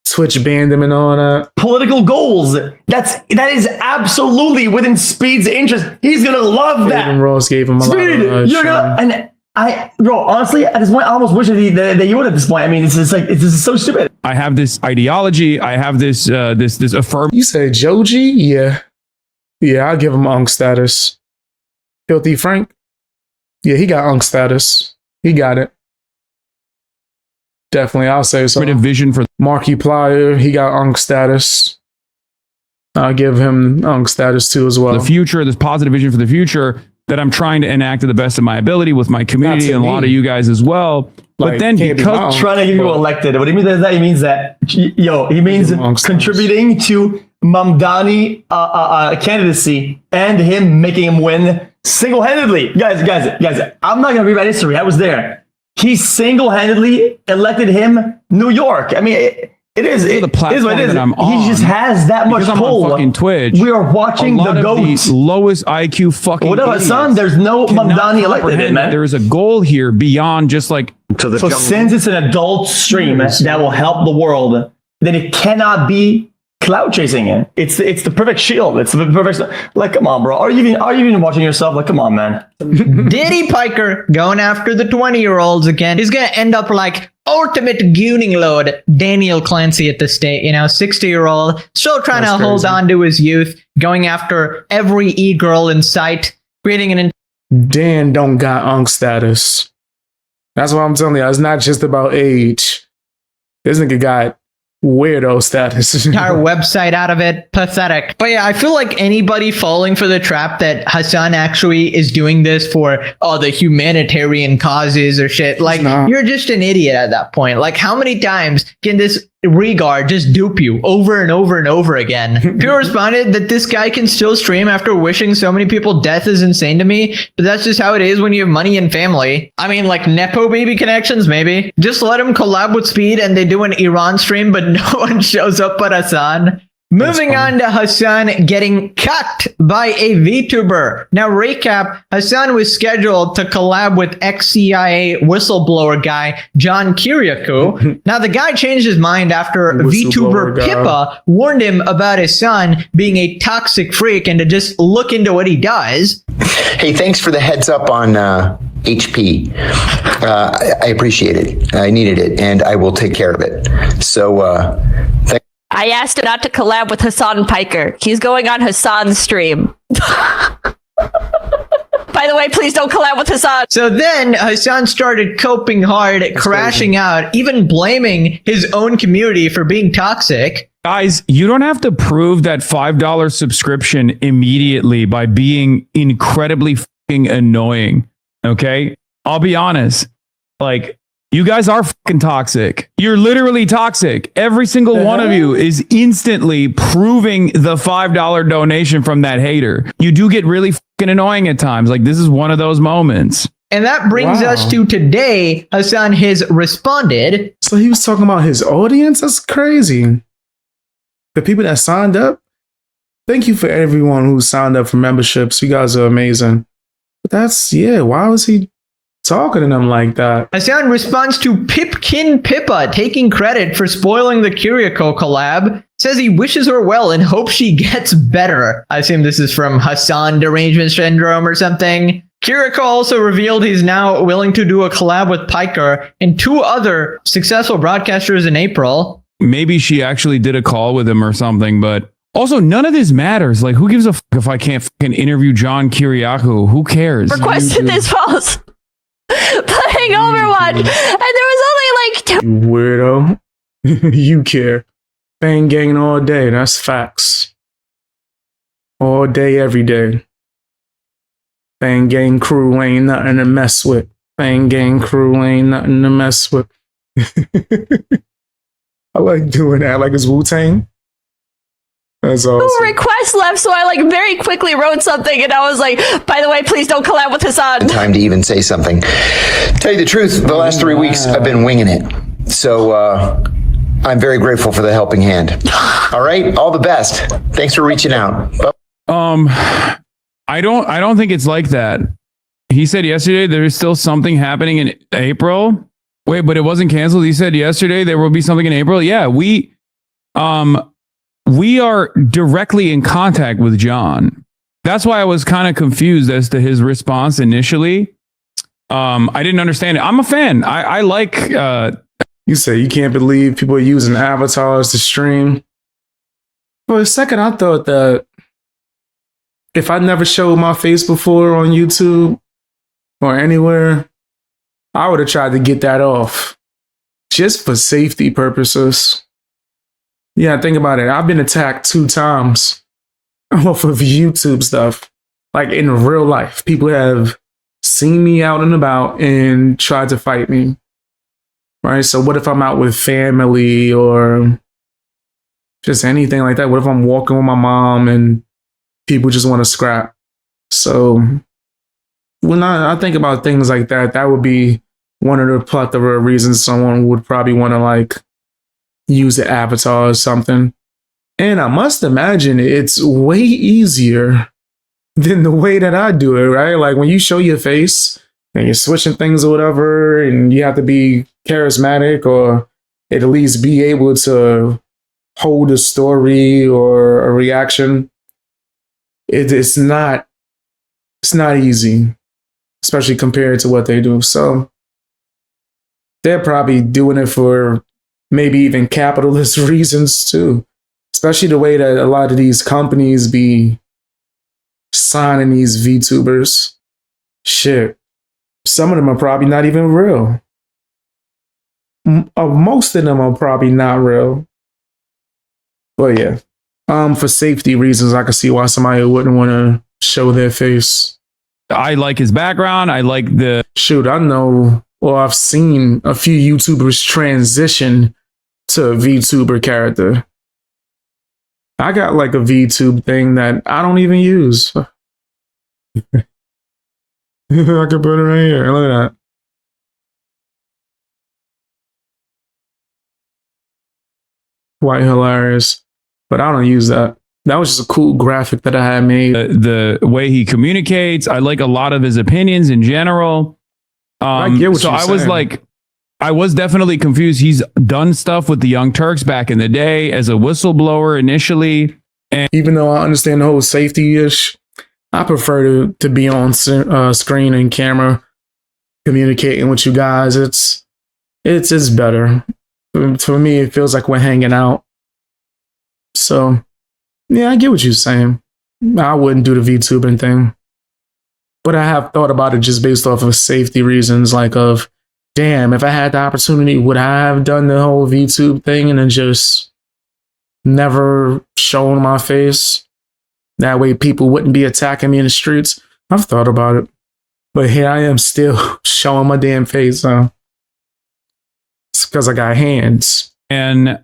Twitch banned him and all that. Political goals. That is absolutely within Speed's interest. He's gonna love that. Aiden Ross gave him a Speed, lot of you're gonna, and bro, honestly, at this point, I almost wish that you would at this point. I mean, this is so stupid. I have this ideology. I have this affirm. You said Joji? Yeah, I'll give him unk status. Filthy Frank? Yeah, he got unk status. He got it. Definitely, I'll say so. Vision for Markiplier, he got unk status. I'll give him unk status too as well. the future, this positive vision for the future that I'm trying to enact to the best of my ability with my community and a lot of you guys as well. But then because trying to get you elected, what he means is that he means contributing to Mamdani candidacy and him making him win single-handedly. Guys, I'm not gonna rewrite history. I was there. He single-handedly elected him New York. I mean, it is what it is. He just has that much pull. On fucking Twitch. We are watching the GOAT. The lowest IQ fucking. Whatever, son. There's no Mamdani elected, man. There is a goal here beyond just like to the so jungle. Since it's an adult stream that will help the world, then it cannot be clout chasing it. It's the perfect shield. It's the perfect. Like, come on, bro. Are you even watching yourself? Like, come on, man. Diddy Piker going after the 20-year-olds again. He's gonna end up like ultimate gooning load Daniel Clancy at the state. 60-year-old still trying to hold on to his youth, going after every e-girl in sight, creating an. Dan don't got unk status. That's what I'm telling you. It's not just about age. This nigga got weirdo status. Entire website out of it. Pathetic. But yeah, I feel like anybody falling for the trap that Hasan actually is doing this for the humanitarian causes or shit, like you're just an idiot at that point. Like, how many times can this regard just dupe you over and over and over again? People responded that this guy can still stream after wishing so many people death is insane to me, but that's just how it is when you have money and family. I mean, like Nepo baby connections, maybe. Just let him collab with Speed and they do an Iran stream, but no one shows up but Hasan. Moving on to Hasan getting cut by a VTuber. Now, recap, Hasan was scheduled to collab with ex-CIA whistleblower guy John Kiriakou. Now, the guy changed his mind after VTuber Pippa warned him about his son being a toxic freak and to just look into what he does. Hey, thanks for the heads up on HP. I appreciate it. I needed it, and I will take care of it. So, I asked him not to collab with Hasan Piker. He's going on Hasan's stream. By the way, please don't collab with Hasan. So then Hasan started coping hard, crashing out, even blaming his own community for being toxic. Guys, you don't have to prove that $5 subscription immediately by being incredibly fucking annoying. Okay? I'll be honest. Like, you guys are fucking toxic. You're literally toxic. Every single one of you is instantly proving the $5 donation from that hater. You do get really fucking annoying at times. Like, this is one of those moments. And that brings us to today. Hasan has responded. So he was talking about his audience? That's crazy. The people that signed up? Thank you for everyone who signed up for memberships. You guys are amazing. But that's, why was he talking to them like that? Hasan responds to Pipkin Pippa taking credit for spoiling the Kiriakou collab. Says he wishes her well and hopes she gets better. I assume this is from Hasan derangement syndrome or something. Kiriakou also revealed he's now willing to do a collab with Piker and 2 other successful broadcasters in April. Maybe she actually did a call with him or something, but also none of this matters. Like, who gives a fuck if I can't fucking interview John Kiriakou? Who cares? Requested this false. Playing Overwatch, and there was only like 2. You weirdo. You care. Fang gang all day. That's facts. All day, every day. Fang gang crew ain't nothing to mess with. Fang gang crew ain't nothing to mess with. I like doing that. Like it's Wu-Tang. That's awesome. 2 requests left, so I like very quickly wrote something, and I was like, by the way, please don't collab with Hasan. time to even say something. Tell you the truth, the last 3 weeks I've been winging it. So I'm very grateful for the helping hand. All right, all the best. Thanks for reaching out. I don't think it's like that. He said yesterday there is still something happening in April. Wait, but it wasn't canceled. He said yesterday there will be something in April. Yeah, we are directly in contact with John. That's why I was kind of confused as to his response initially. I didn't understand it. I'm a fan. I like. You say you can't believe people are using avatars to stream. For a second, I thought that if I never showed my face before on YouTube or anywhere, I would have tried to get that off just for safety purposes. Yeah, think about it. I've been attacked 2 times off of YouTube stuff. Like in real life, people have seen me out and about and tried to fight me. Right? So what if I'm out with family or just anything like that? What if I'm walking with my mom and people just want to scrap? So when I think about things like that, that would be one of the plethora of reasons someone would probably want to like use the avatar or something. And I must imagine it's way easier than the way that I do it, right? Like when you show your face and you're switching things or whatever, and you have to be charismatic or at least be able to hold a story or a reaction. It's not easy, especially compared to what they do. So they're probably doing it for maybe even capitalist reasons too, especially the way that a lot of these companies be signing these VTubers. Shit, some of them are probably not even real. Most of them are probably not real. But yeah, for safety reasons, I can see why somebody wouldn't want to show their face. I like his background. I like the shoot. I know, or I've seen a few YouTubers transition to a VTuber character. I got like a VTube thing that I don't even use. I can put it right here. Look at that. Quite hilarious. but I don't use that. That was just a cool graphic that I had made. The way he communicates, I like a lot of his opinions in general. I get what so you're I was saying. like, I was definitely confused. He's done stuff with the Young Turks back in the day as a whistleblower initially. Even though I understand the whole safety ish, I prefer to be on screen and camera communicating with you guys. It's better. For me, it feels like we're hanging out. So, yeah, I get what you're saying. I wouldn't do the VTubing thing. But I have thought about it just based off of safety reasons, like of, damn, if I had the opportunity, would I have done the whole VTube thing and then just never shown my face? That way people wouldn't be attacking me in the streets. I've thought about it. But here I am still showing my damn face. It's because I got hands. And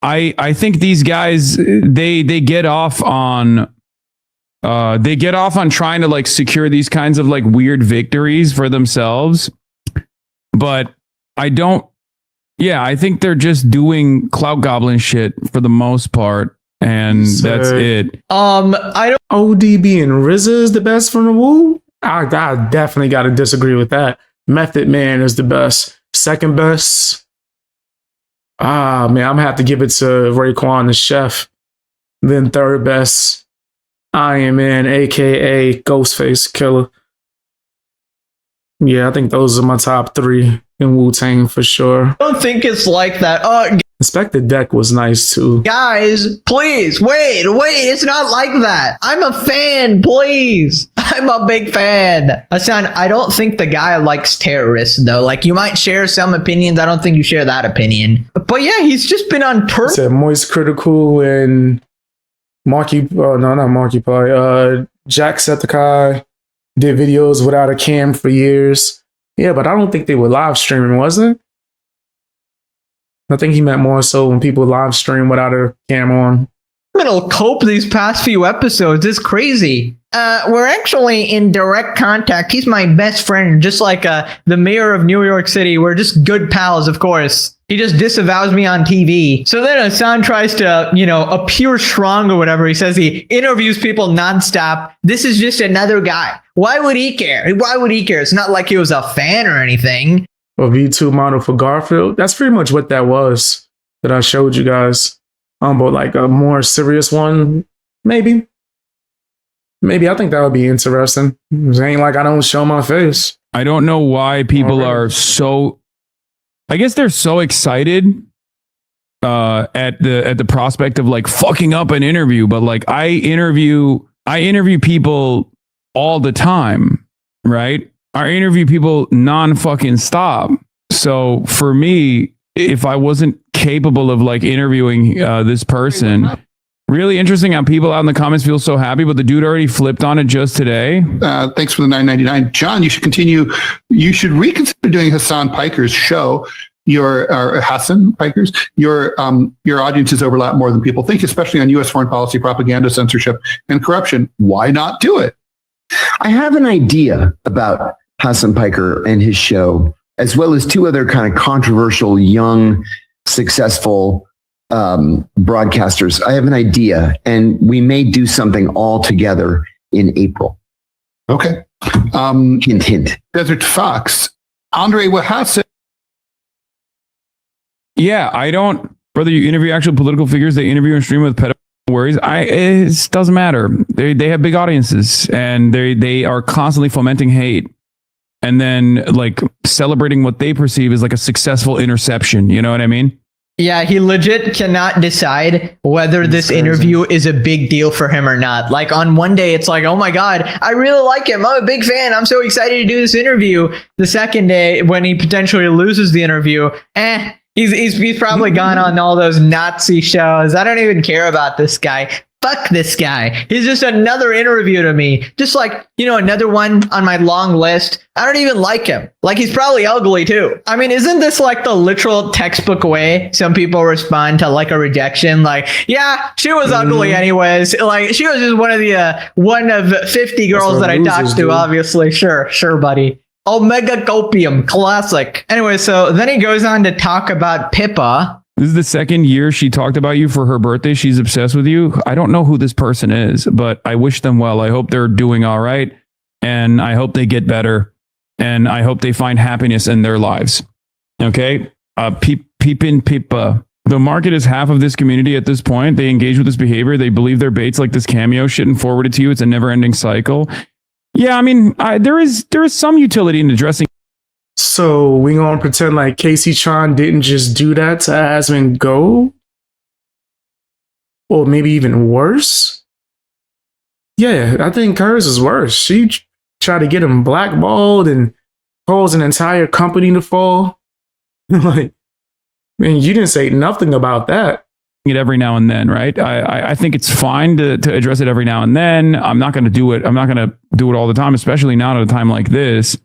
I think these guys, they get off on trying to like secure these kinds of like weird victories for themselves. But I think they're just doing clout goblin shit for the most part. And that's it. I don't. ODB and RZA is the best from the Woo? I definitely got to disagree with that. Method Man is the best. Second best. Man, I'm gonna have to give it to Raekwon the Chef. Then third best, Iron Man, aka Ghostface Killer. Yeah, I think those are my top three in Wu-Tang for sure. I don't think it's like that. Inspector Deck was nice too. Guys, please, wait, it's not like that. I'm a fan, please. I'm a big fan. Hasan, I don't think the guy likes terrorists, though. Like, you might share some opinions. I don't think you share that opinion. But yeah, he's just been on tour. Said Moist Critical and Marky, not Marky Pie. Jacksepticeye did videos without a cam for years. Yeah, but I don't think they were live streaming, wasn't it? I think he meant more so when people live stream without a camera on. Criminal cope these past few episodes is crazy. We're actually in direct contact. He's my best friend, just like the mayor of New York City. We're just good pals, of course. He just disavows me on TV. So then Hasan tries to, appear strong or whatever. He says he interviews people nonstop. This is just another guy. Why would he care? Why would he care? It's not like he was a fan or anything. A V2 model for Garfield. That's pretty much what that was that I showed you guys. But like a more serious one, maybe. I think that would be interesting. It ain't like I don't show my face. I don't know why people are so. I guess they're so excited at the prospect of like fucking up an interview. But like I interview people all the time, right? I interview people non-fucking stop. So for me, if I wasn't capable of like interviewing this person, really interesting how people out in the comments feel so happy, but the dude already flipped on it just today. Thanks for the $9.99. John, you should continue. You should reconsider doing Hasan Piker's show. Hasan Piker's, your audiences overlap more than people think, especially on U.S. foreign policy, propaganda, censorship, and corruption. Why not do it? I have an idea about Hasan Piker and his show, as well as two other kind of controversial, young, successful broadcasters. I have an idea, and we may do something all together in April. Okay. Hint, hint. Desert Fox. Andre Wahassan. Yeah, I don't. Whether you interview actual political figures, they interview and stream with pedophile worries. It doesn't matter. They have big audiences, and they are constantly fomenting hate, and then like celebrating what they perceive as like a successful interception. You know what I mean? Yeah, he legit cannot decide whether this interview is a big deal for him or not. Like on one day, it's like, oh my God, I really like him. I'm a big fan. I'm so excited to do this interview. The second day, when he potentially loses the interview, he's probably gone on all those Nazi shows. I don't even care about this guy. Fuck this guy. He's just another interview to me. Just like, another one on my long list. I don't even like him. Like, he's probably ugly too. I mean, isn't this like the literal textbook way some people respond to like a rejection? Like, yeah, she was ugly anyways. Like, she was just one of 50 girls that I talked to, obviously. Sure, buddy. Omega Copium, classic. Anyway, so then he goes on to talk about Pippa. This is the second year she talked about you for her birthday. She's obsessed with you. I don't know who this person is, but I wish them well. I hope they're doing all right. And I hope they get better. And I hope they find happiness in their lives. Okay? Peep-in-peep. The market is half of this community at this point. They engage with this behavior. They believe their bait's like this cameo shit and forward it to you. It's a never-ending cycle. Yeah, I mean, there is some utility in addressing. So we gonna pretend like Casey Tron didn't just do that to Asmongold? Or maybe even worse? Yeah, I think hers is worse. She tried to get him blackballed and caused an entire company to fall. Like, man, you didn't say nothing about that. It every now and then, right? I think it's fine to address it every now and then. I'm not going to do it. I'm not going to do it all the time, especially not at a time like this.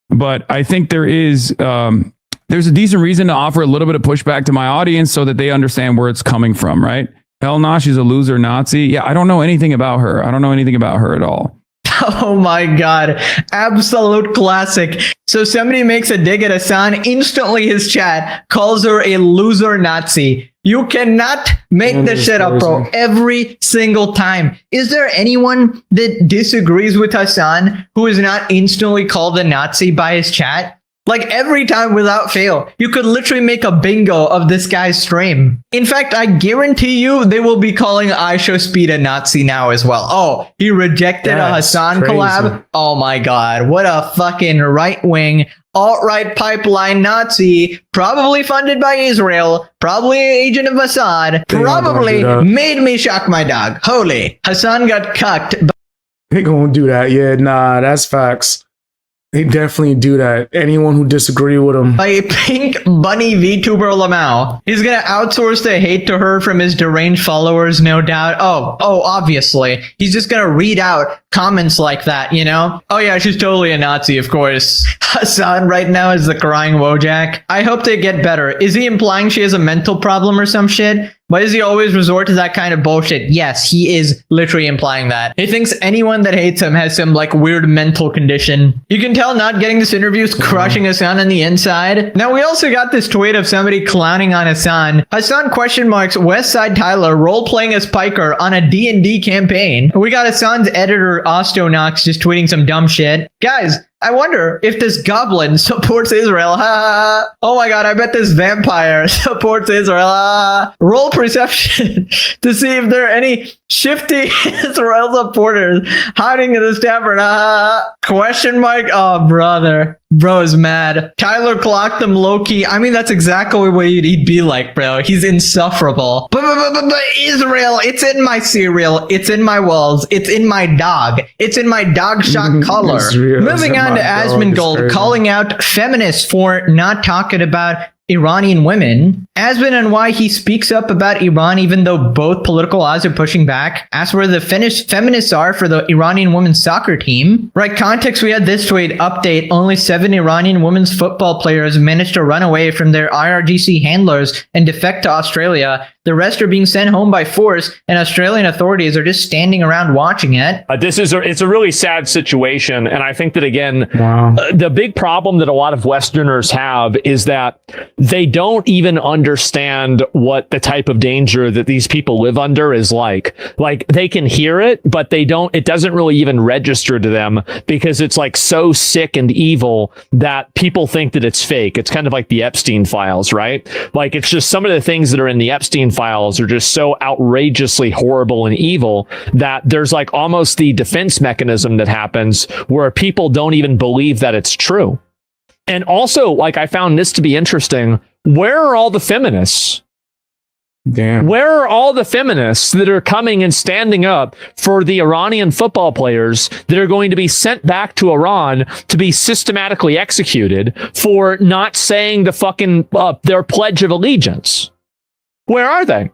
But I think there's a decent reason to offer a little bit of pushback to my audience so that they understand where it's coming from, right? Hell no, she's a loser Nazi. Yeah, I don't know anything about her. I don't know anything about her at all. Oh my god. Absolute classic. So somebody makes a dig at Hasan, instantly his chat calls her a loser Nazi. You cannot make this shit up, bro. Every single time. Is there anyone that disagrees with Hasan who is not instantly called a Nazi by his chat? Like every time without fail, you could literally make a bingo of this guy's stream. In fact, I guarantee you they will be calling iShowSpeed a Nazi now as well. Oh, he rejected a Hasan collab? Oh my god, what a fucking right-wing, alt-right pipeline Nazi, probably funded by Israel, probably an agent of Assad, probably made me shock my dog. Holy, Hasan got cucked. They gonna do that. Yeah, nah, that's facts. They definitely do that. Anyone who disagree with him. By pink bunny VTuber Lamau. He's gonna outsource the hate to her from his deranged followers, no doubt. Oh, obviously. He's just gonna read out comments like that, you know? Oh yeah, she's totally a Nazi, of course. Hasan right now is the crying Wojak. I hope they get better. Is he implying she has a mental problem or some shit? Why does he always resort to that kind of bullshit? Yes, he is literally implying that. He thinks anyone that hates him has some like weird mental condition. You can tell not getting this interview is crushing Hasan on the inside. Now we also got this tweet of somebody clowning on Hasan. Hasan question marks Westside Tyler role-playing as Piker on a D&D campaign. We got Hasan's editor Ostonox just tweeting some dumb shit. Guys, I wonder if this goblin supports Israel. Oh my god, I bet this vampire supports Israel. Roll perception to see if there are any shifty Israel supporters hiding in this tavern. Question mark? Oh, brother. Bro is mad. Tyler clocked him low-key. I mean, that's exactly what he'd be like, bro. He's insufferable. But Israel, it's in my cereal. It's in my walls. It's in my dog. It's in my dog shot collar. Moving on to Asmongold calling out feminists for not talking about Iranian women. Asmon and why he speaks up about Iran even though both political odds are pushing back. Ask where the feminists are for the Iranian women's soccer team. Right context, we had this tweet update. Only 7 Iranian women's football players managed to run away from their IRGC handlers and defect to Australia. The rest are being sent home by force, and Australian authorities are just standing around watching it. It's a really sad situation, and I think that again, the big problem that a lot of Westerners have is that they don't even understand what the type of danger that these people live under is like. Like they can hear it, but they don't. It doesn't really even register to them because it's like so sick and evil that people think that it's fake. It's kind of like the Epstein files, right? Like it's just some of the things that are in the Epstein files are just so outrageously horrible and evil that there's like almost the defense mechanism that happens where people don't even believe that it's true. And also, like, I found this to be interesting. Where are all the feminists? Damn. Where are all the feminists that are coming and standing up for the Iranian football players that are going to be sent back to Iran to be systematically executed for not saying the fucking their Pledge of Allegiance? Where are they?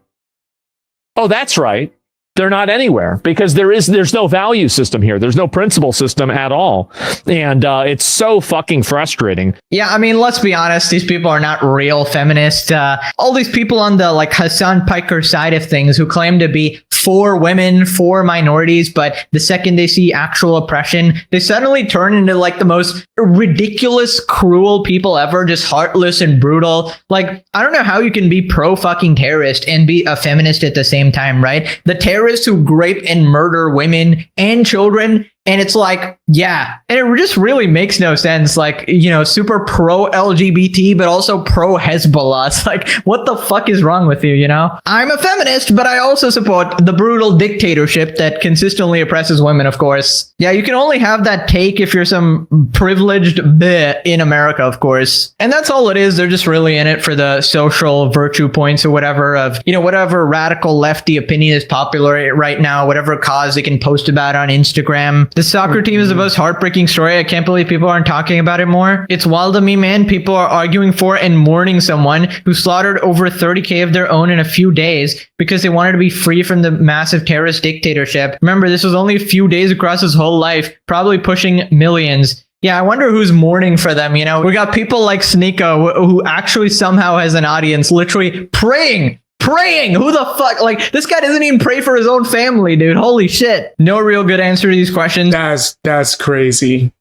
Oh, that's right. They're not anywhere because there's no value system here. There's no principle system at all. And it's so fucking frustrating. Yeah, I mean, let's be honest. These people are not real feminists. All these people on the like Hasan Piker side of things who claim to be for women, for minorities, but the second they see actual oppression, they suddenly turn into like the most ridiculous, cruel people ever, just heartless and brutal. Like, I don't know how you can be pro fucking terrorist and be a feminist at the same time, right? The terrorists who grape and murder women and children. And it's like, yeah, and it just really makes no sense. Like, you know, super pro LGBT, but also pro Hezbollah. It's like, what the fuck is wrong with you, you know? I'm a feminist, but I also support the brutal dictatorship that consistently oppresses women, of course. Yeah, you can only have that take if you're some privileged bleh in America, of course. And that's all it is. They're just really in it for the social virtue points or whatever of, you know, whatever radical lefty opinion is popular right now, whatever cause they can post about on Instagram. The soccer team is the most heartbreaking story. I can't believe people aren't talking about it more. It's wild to me, man. People are arguing for and mourning someone who slaughtered over 30K of their own in a few days because they wanted to be free from the massive terrorist dictatorship. Remember, this was only a few days across his whole life, probably pushing millions. Yeah, I wonder who's mourning for them, you know? We got people like Sneeko who actually somehow has an audience literally praying. Who the fuck? Like, this guy doesn't even pray for his own family, dude. Holy shit. No real good answer to these questions. That's crazy.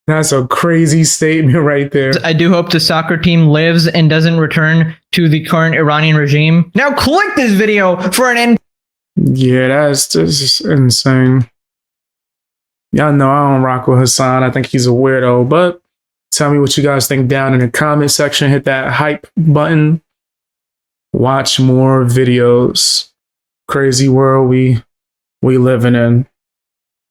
That's a crazy statement right there. I do hope the soccer team lives and doesn't return to the current Iranian regime. Now click this video for an end. Yeah, that's just insane. Y'all know I don't rock with Hasan. I think he's a weirdo, but tell me what you guys think down in the comment section. Hit that hype button. Watch more videos. Crazy world we living in.